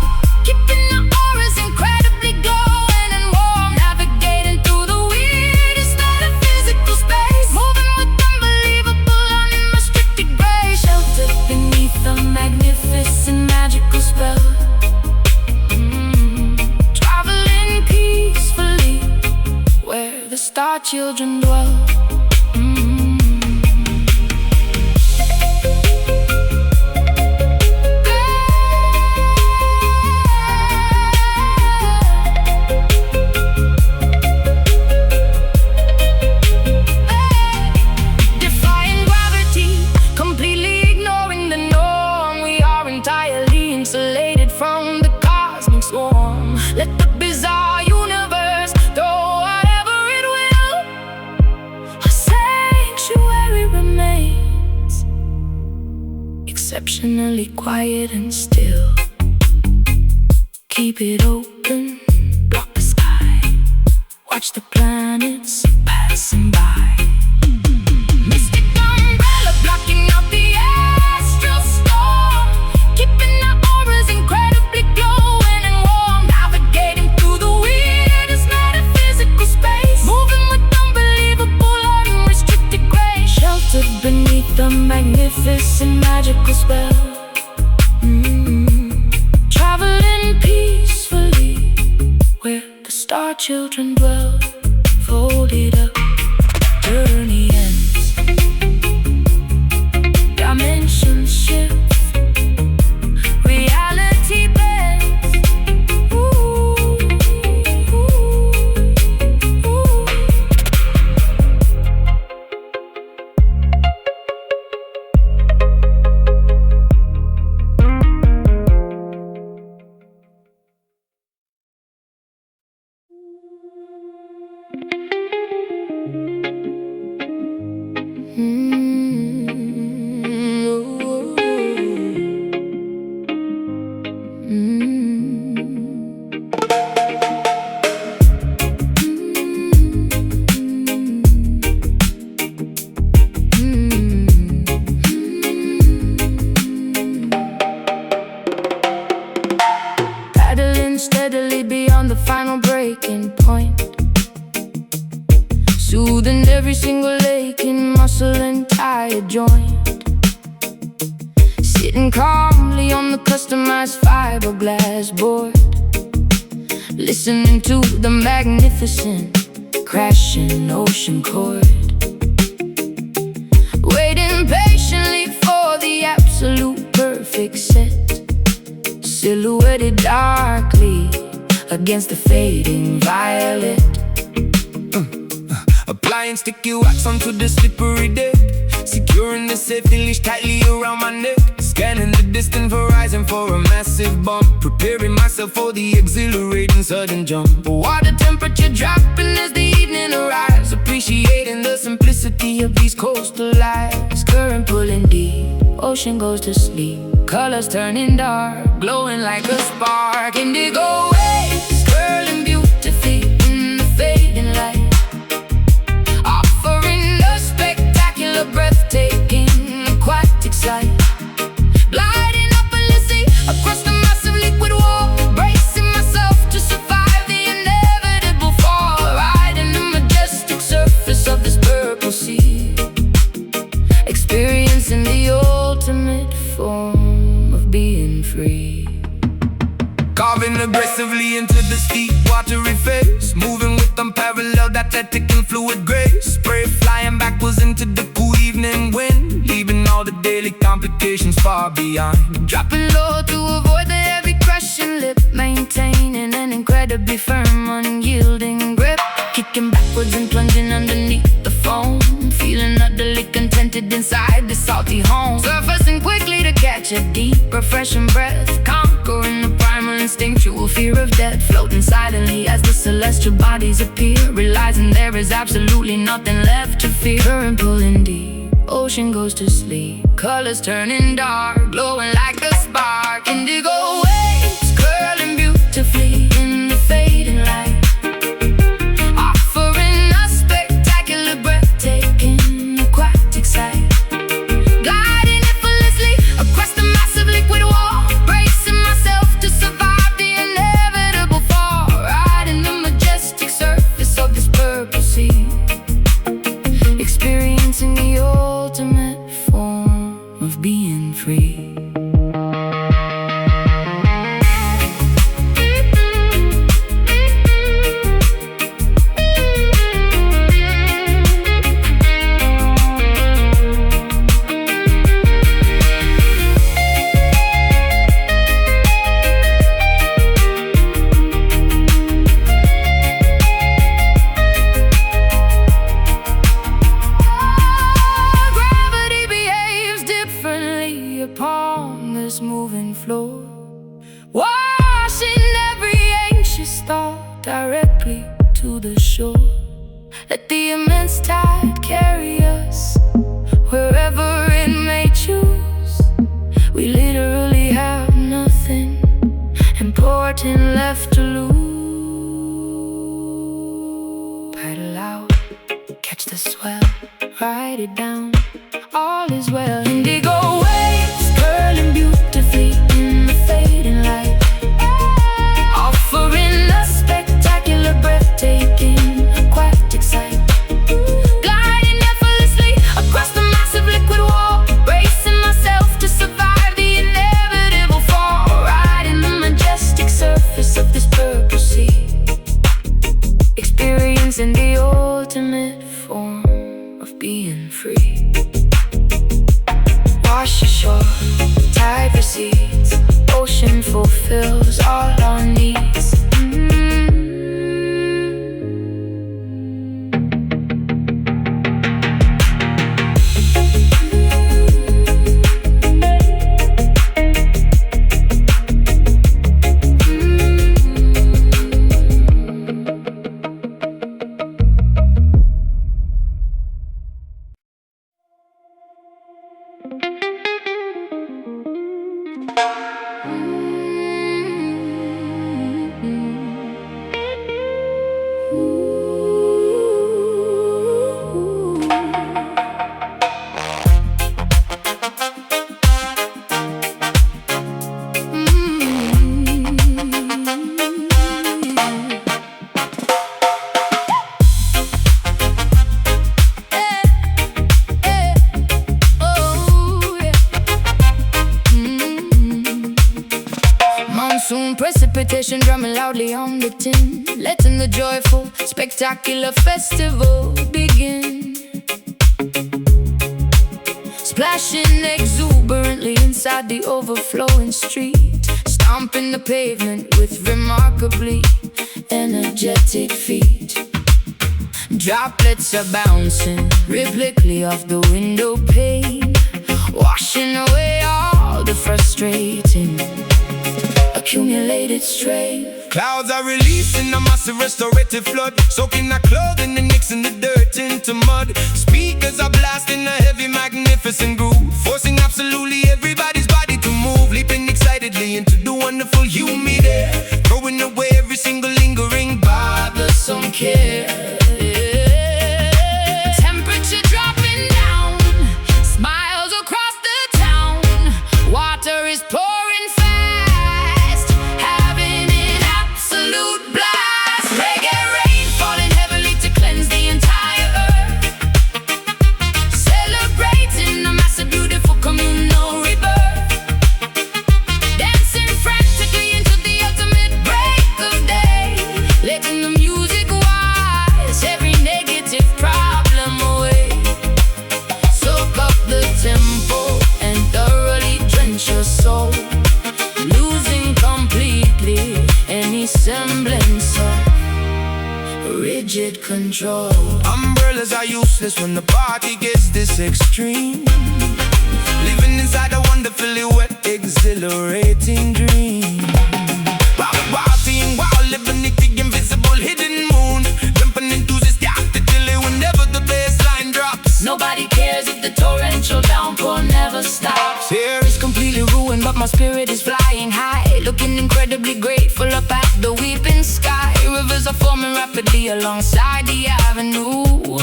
keeping our auras incredibly glowing and warm, navigating through the weirdest metaphysical space, moving with unbelievable unrestricted grace, sheltered beneath the magnificent magical spell. Traveling peacefully where the star children dwell. Defying gravity, completely ignoring the norm, we are entirely insulated from the cosmic swarm. Let the bizarre universe throw whatever it will, a sanctuary remains, exceptionally quiet and still. Keep it open, block the sky, watch the planets passing by. Mystic umbrella blocking out the astral storm, keeping our auras incredibly glowing and warm, navigating through the weirdest metaphysical children dwell, folded up, journey ends, dimension shifts, reality bends. Ooh, ooh, ooh. Paddling steadily beyond the final breaking point, soothing every single aching muscle and tired joint. Sitting calmly on the customized fiberglass board, listening to the magnificent crashing ocean chord, waiting patiently for the absolute perfect set, silhouetted darkly against the fading violet. Applying sticky wax onto the slippery deck, securing the safety leash tightly around my neck. Scanning the distant horizon for a massive bump, preparing myself for the exhilarating sudden jump. Water temperature dropping as the evening arrives, appreciating the simplicity of these coastal lives. Current pulling deep, ocean goes to sleep, colors turning dark, glowing like a spark. Indigo waves curling beautifully in the fading light, offering a spectacular, breathtaking, aquatic sight. Gliding up endlessly across the massive liquid wall, bracing myself to survive the inevitable fall, riding the majestic surface of this purple sea, experiencing the ultimate form of being free. Carving aggressively into the steep, watery face, moving with unparalleled athletic and fluid grace. Spray flying backwards into the cool evening wind, leaving all the daily complications far behind. Dropping low to avoid the heavy crushing lip, maintaining an incredibly firm, unyielding grip. Kicking backwards and plunging underneath the foam, feeling utterly contented inside the salty home. Surfacing quickly to catch a deep, refreshing breath, conquering the primal instinctual fear of death. Floating silently as the celestial bodies appear, realizing there is absolutely nothing left to fear. Current pulling deep, ocean goes to sleep, colors turning dark, glowing like a spark. Indigo waves curling beautifully in the fading light, offering a spectacular, breathtaking, aquatic sight. Gliding effortlessly across the massive liquid wall, bracing myself to survive the inevitable fall, riding the majestic surface of this purple sea, experiencing the ultimate form of being free. Gravity behaves differently upon this moving floor, washing every anxious thought directly to the shore. Let the immense tide carry us wherever it may choose. We literally have nothing important left to lose. Paddle out, catch the swell, ride it down, all is well. Indigo waves curling beautifully in the fading light, offering a spectacular, breathtaking, aquatic sight. Gliding effortlessly across the massive liquid wall, bracing myself to survive the inevitable fall, riding the majestic surface of this purple sea, experience in the ultimate form of being free. Wash ashore, tide recedes, ocean fulfills all our needs. Monsoon precipitation drumming loudly on the tin, letting the joyful, spectacular festival begin. Splashing exuberantly inside the overflowing street, stomping the pavement with remarkably energetic feet. Droplets are bouncing rhythmically off the window pane, washing away all the frustrating accumulated strain. Clouds are releasing a massive restorative flood, soaking our clothing and mixing the dirt into mud. Speakers are blasting a heavy, magnificent groove, forcing absolutely everybody's body to move, leaping excitedly into the wonderful humid air, throwing away every single lingering bothersome care. Temperature dropping down, smiles across the town, water is pouring fast, having an absolute blast. Reggae rain falling heavily to cleanse the entire earth, celebrating a massive, beautiful communal rebirth, dancing frantically into the ultimate break of day, letting the music wash every negative problem away. Soak up the tempo and thoroughly drench your soul, losing completely any semblance of rigid control. Umbrellas are useless when the party gets this extreme, living inside a wonderfully wet, exhilarating dream. Partying while living the invisible hidden moon, jumping enthusiastic till whenever the bassline drops. Nobody cares if the torrential downpour never stops. Here It's completely ruined, but my spirit is flying high, looking incredibly grateful up at the weeping sky. Rivers are forming rapidly alongside the avenue,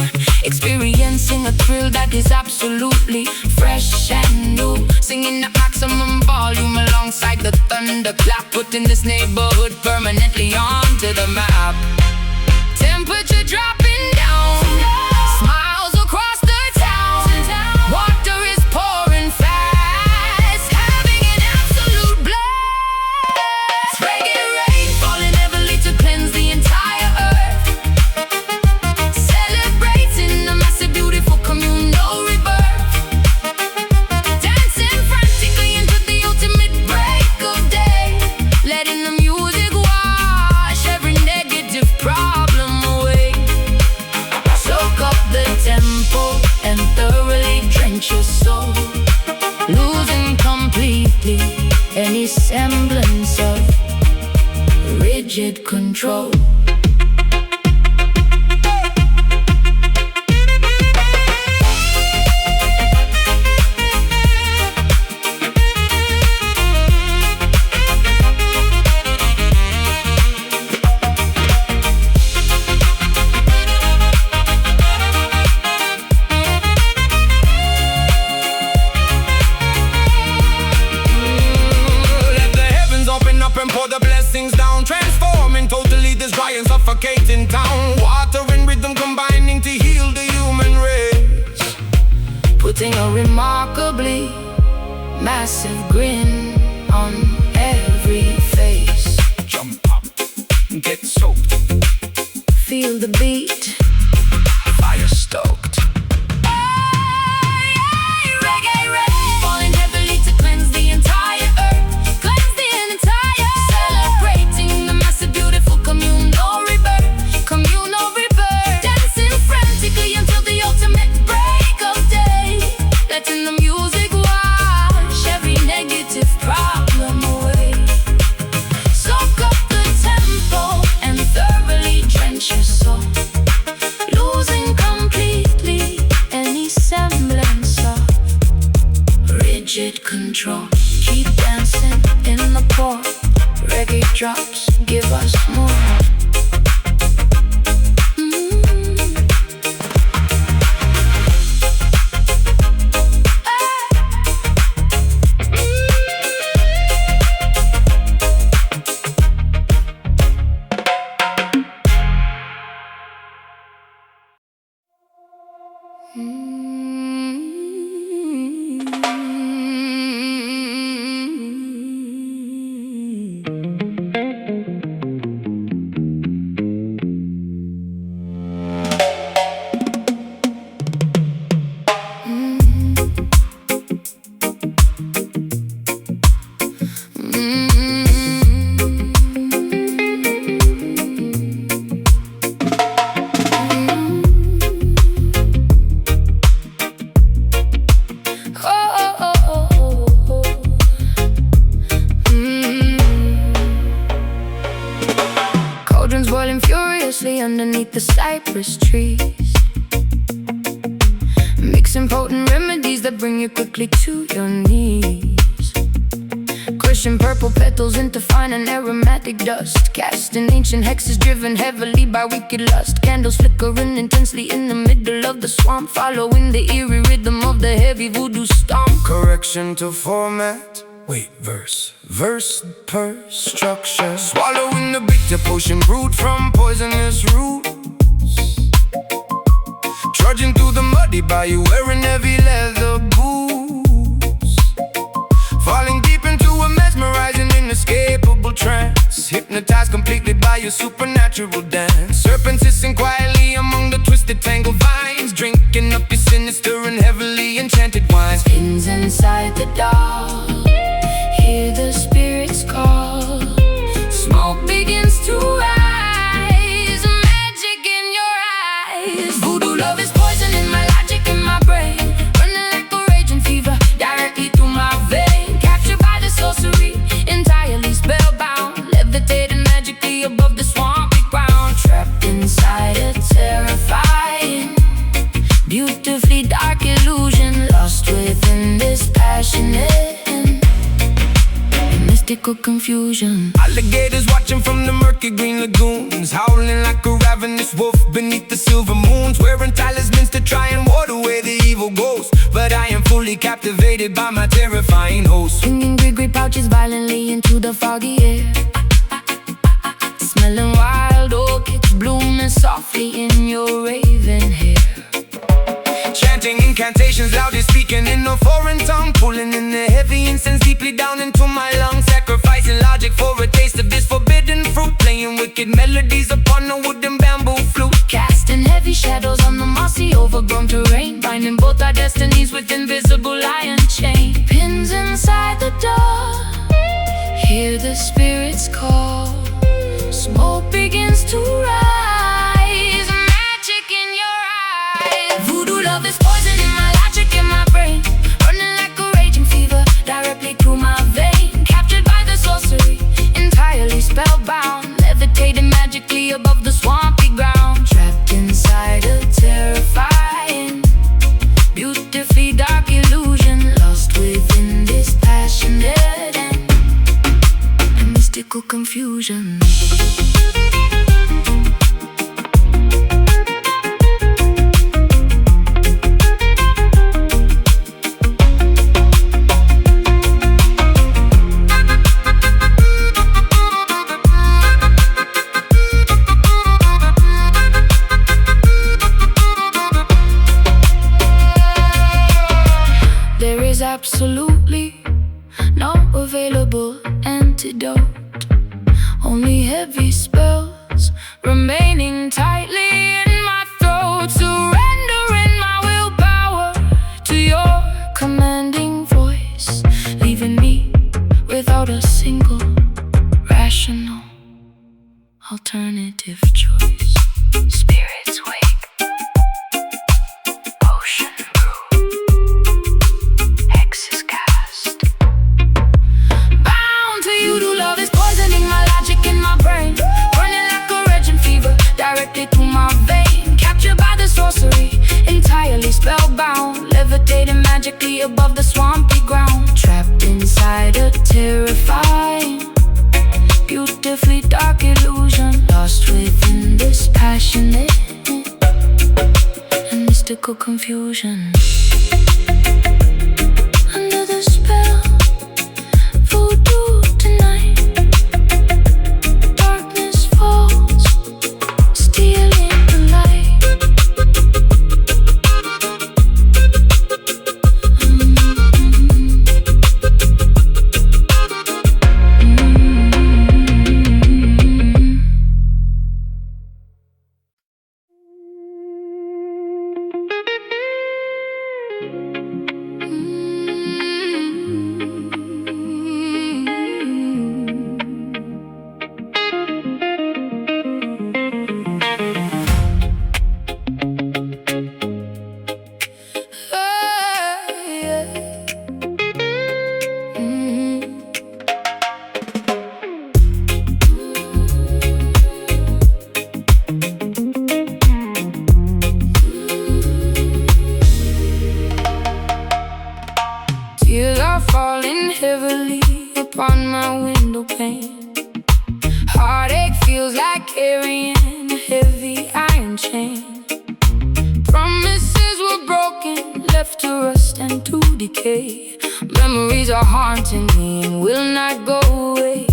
experiencing a thrill that is absolutely fresh and new. Singing at maximum volume alongside the thunderclap, putting this neighborhood permanently onto the map. Temperature dropping down, smiles across the town, water is pouring fast, having an absolute blast. Reggae rain falling heavily to cleanse the entire earth, celebrating a massive, beautiful communal rebirth, dancing frantically into the ultimate break of day, letting the music wash every negative problem away. Soak up the tempo and thoroughly drench your soul, losing completely any semblance of rigid control. let the heavens open up and pour the blessings down, transforming totally this dry and suffocating town. Water and rhythm combining to heal the human race, Putting a remarkably massive grin on every face. jump up, get soaked. Feel the beat. Fire stoked. Falling heavily to cleanse the entire earth. Cleanse the entire celebrating the massive, beautiful communal rebirth. Communal rebirth. Dancing frantically until the ultimate break of day. Letting the music wash every negative problem away. Soak up the tempo and thoroughly drench your soul. Losing completely any semblance of rigid control. Keep dancing in the port. Reggae drops give us more. Cauldrons boiling furiously underneath the cypress trees, mixing potent remedies that bring you quickly to your knees. Crushing purple petals into fine and aromatic dust, casting ancient hexes driven heavily by wicked lust. Candles flickering intensely in the middle of the swamp, following the eerie rhythm of the heavy voodoo stomp. Correction to format. Wait, verse per structure. Swallowing the bitter potion brewed from poisonous roots. Trudging through the muddy bayou wearing heavy leather boots. Falling deep into a mesmerizing, inescapable trance. Hypnotized completely by your supernatural dance. Serpents hissing quietly among the twisted tangled vines. Drinking up your sinister and heavily enchanted wines. Pins inside the dark, hear the spirits call. Smoke begins to rise, magic in your eyes. Voodoo love is poison in my logic in my brain, running like a raging fever directly through my vein. Captured by the sorcery, entirely spellbound, levitating magically above the swampy ground. Trapped inside a terrifying, beautifully dark illusion, lost within this passionate mystical confusion. Alligators watching from the murky green lagoons, howling like a ravenous wolf beneath the silver moons. Wearing talismans to try and ward away the evil ghost, but I am fully captivated by my terrifying host. Swinging gree pouches violently into the foggy air, smelling wild orchids blooming softly in your raven hair. Chanting incantations, loudly speaking in a foreign tongue, pulling in the heavy incense deeply down into my lungs. Sacrificing logic for a taste of this forbidden fruit, playing wicked melodies upon a wooden bamboo flute. Casting heavy shadows on the mossy overgrown terrain, binding both our destinies with invisible iron chain. Pins inside the dark, hear the spirits call. Smoke begins to rise, magic in your eyes. Voodoo love is poison in my logic in my brain, running like a raging fever directly through my vein. Captured by the sorcery, entirely spellbound, levitating magically above the swampy ground. Trapped inside a terrifying, beautifully dark illusion, lost within this passionate and mystical confusion. Absolutely no available antidote, only heavy spells remaining tightly mystical confusion. Under the spell, voodoo tonight. Darkness falls, stealing the light. Tears are falling heavily upon my window pane. Heartache feels like carrying a heavy iron chain. Promises were broken, left to rust and to decay. Memories are haunting me and will not go away.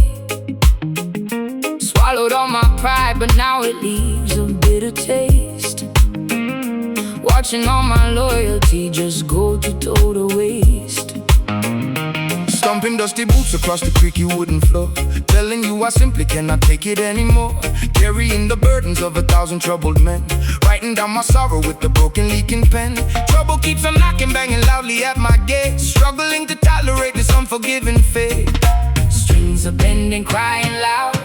Swallowed all my pride, but now it leaves a bitter taste. Watching all my loyalty just go to total waste. Stomping dusty boots across the creaky wooden floor, telling you I simply cannot take it anymore. Carrying the burdens of 1,000 troubled men, writing down my sorrow with the broken leaking pen. Trouble keeps on knocking, banging loudly at my gate, struggling to tolerate this unforgiving fate. Strings are bending, crying loud,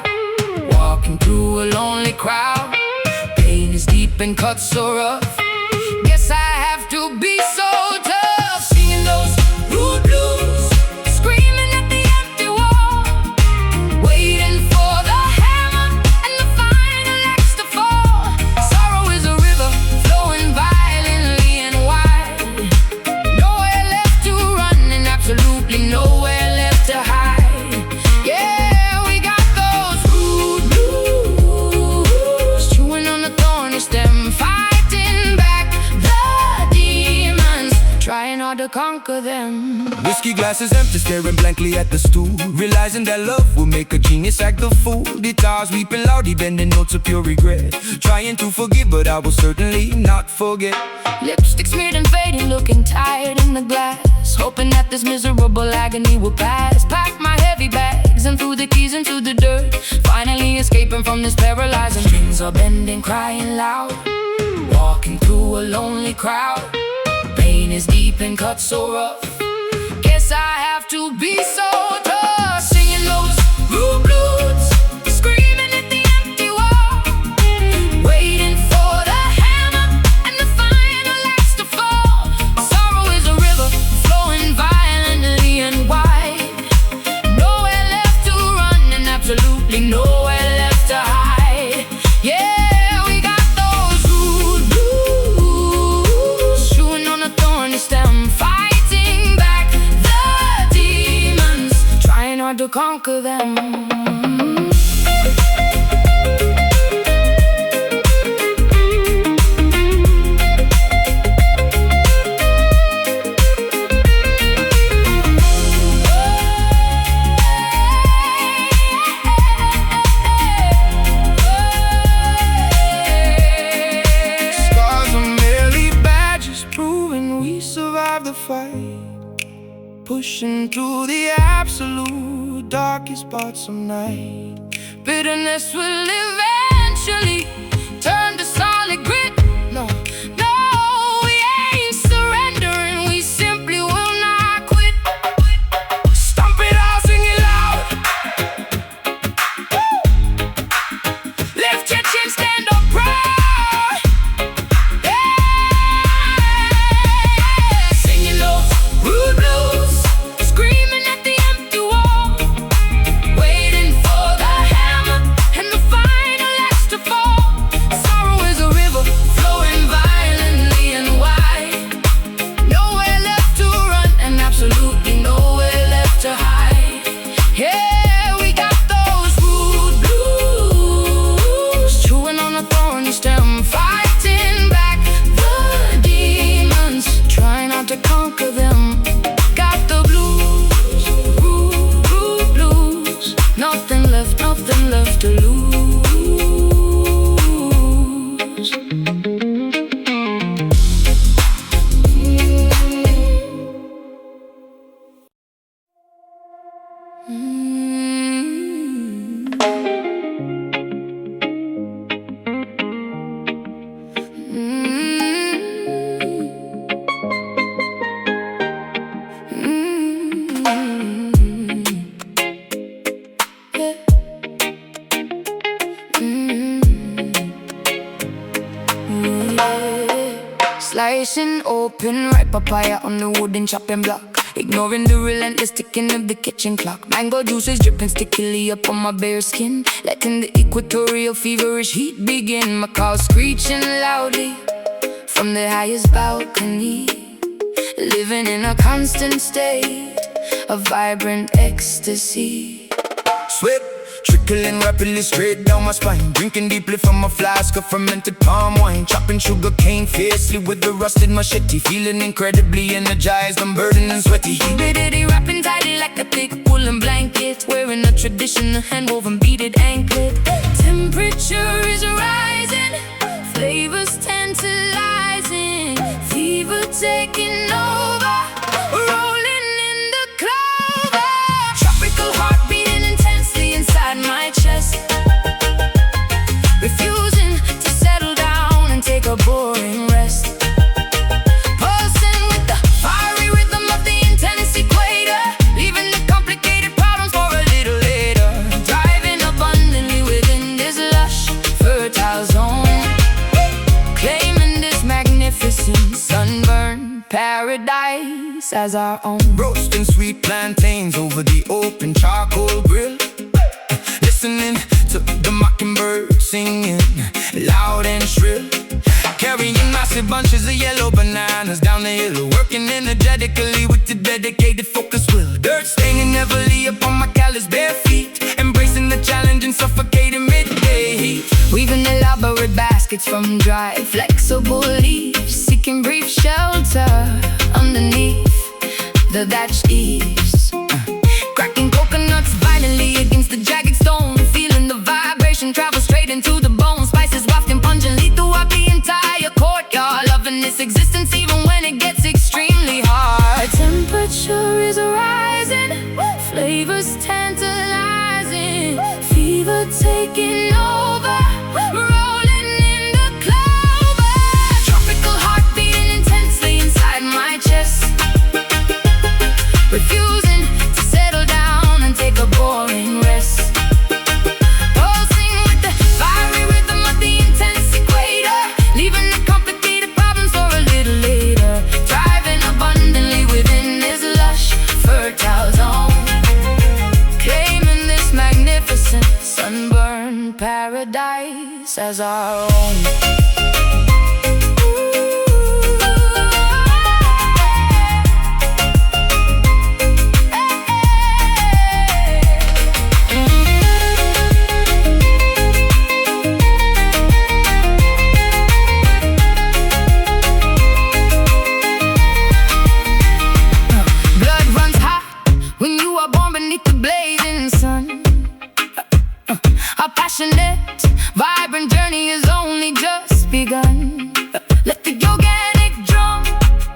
walking through a lonely crowd. Pain is deep and cuts so rough, guess I have to be so tough. Singing those rude blues, screaming at the empty wall, waiting for the hammer and the final axe to fall. Sorrow is a river flowing violently and wide. Nowhere left to run and absolutely nowhere left to hide. Yeah, we got those rude blues, chewing on the thorny stem, fighting back the demons, trying hard to conquer them. Whiskey glasses empty, staring blankly at the stool, realizing that love will make a genius act the fool. Guitars weeping loudly, bending notes of pure regret, trying to forgive, but I will certainly not forget. Lipstick smeared and fading, looking tired in the glass, hoping that this miserable agony will pass. Pack my heavy bags and threw the keys into the dirt, finally escaping from this paralyzing. Strings are bending, crying loud, walking through a lonely crowd. Pain is deep and cuts so rough, guess I have to be so tough. Singing those rude blues, screaming at the empty wall, waiting for the hammer and the final axe to fall. Sorrow is a river flowing violently and wide. Nowhere left to run and absolutely nowhere left to hide. Yeah, we got those rude blues, chewing on a thorny stem, fighting back the demons, trying hard to conquer them. Scars are merely badges, proving we survived the fight, pushing through the absolute darkest parts of night. Bitterness will eventually turn to solid grit. No, no, we ain't surrendering, we simply will not quit. Stomp it out, sing it loud. Lift your chin, stand up proud. Yeah. Singing those rude blues, screaming at the empty wall, waiting for the hammer and the final axe to fall. Slicing open ripe papaya on the wooden chopping block, ignoring the relentless ticking of the kitchen clock. Mango juices dripping stickily up on my bare skin, letting the equatorial feverish heat begin. My cow screeching loudly from the highest balcony, living in a constant state of vibrant ecstasy. Sweat trickling rapidly straight down my spine, drinking deeply from a flask of fermented palm wine, chopping sugar cane fiercely with the rusted machete, feeling incredibly energized, unburdened and sweaty. Humidity wrapping tightly like a thick woolen blanket, wearing a traditional hand-woven beaded anklet. Temperature is rising, flavors tantalizing, fever taking over, rolling in the clover. Tropical heart beating intensely inside my chest, refusing to settle down and take a boring rest. Pulsing with the fiery rhythm of the intense equator, leaving the complicated problems for a little later. Driving abundantly within this lush, fertile zone, claiming this magnificent sunburned paradise as our own. Roasting sweet plantains over the open charcoal grill, listening to the mockingbird singing loud and shrill, carrying massive bunches of yellow bananas down the hill, working energetically with the dedicated focus will. Dirt staining heavily upon my callous bare feet, embracing the challenge and suffocating midday heat. Weaving elaborate baskets from dry, flexible leaves, seeking brief shelter underneath the thatched eaves. Cracking coconuts violently against the jagged stone, feeling the vibration travel straight into the bone. Spices wafting pungently throughout the entire courtyard, loving this existence even when it gets extremely hard. Temperature is rising, flavors tantalizing, fever taking over, rolling in the clover. Tropical heart beating intensely inside my chest, refusing to settle down and take a boring rest. Pulsing with the fiery rhythm of the intense equator, leaving the complicated problems for a little later. Thriving abundantly within this lush, fertile zone, claiming this magnificent sunburned paradise as our own. Our passionate, vibrant journey has only just begun. Let the organic drum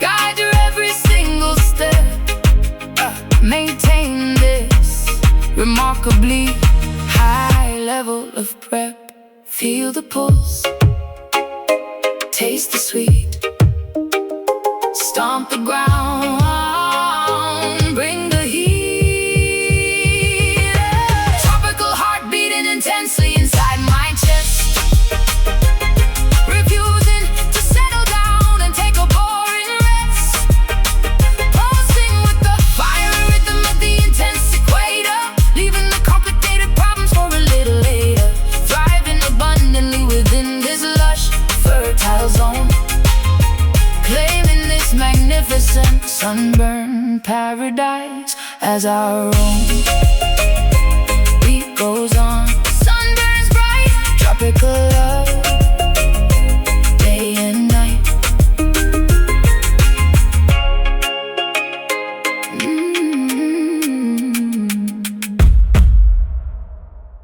guide your every single step. Maintain this remarkably high level of prep. Feel the pulse, taste the sweet, stomp the ground, bring the heat. Tropical heart beating intensely inside my chest, refusing to settle down and take a boring rest. Pulsing with the fiery rhythm of the intense equator, leaving the complicated problems for a little later. Thriving abundantly within this lush, fertile zone, claiming this magnificent sunburned paradise as our own.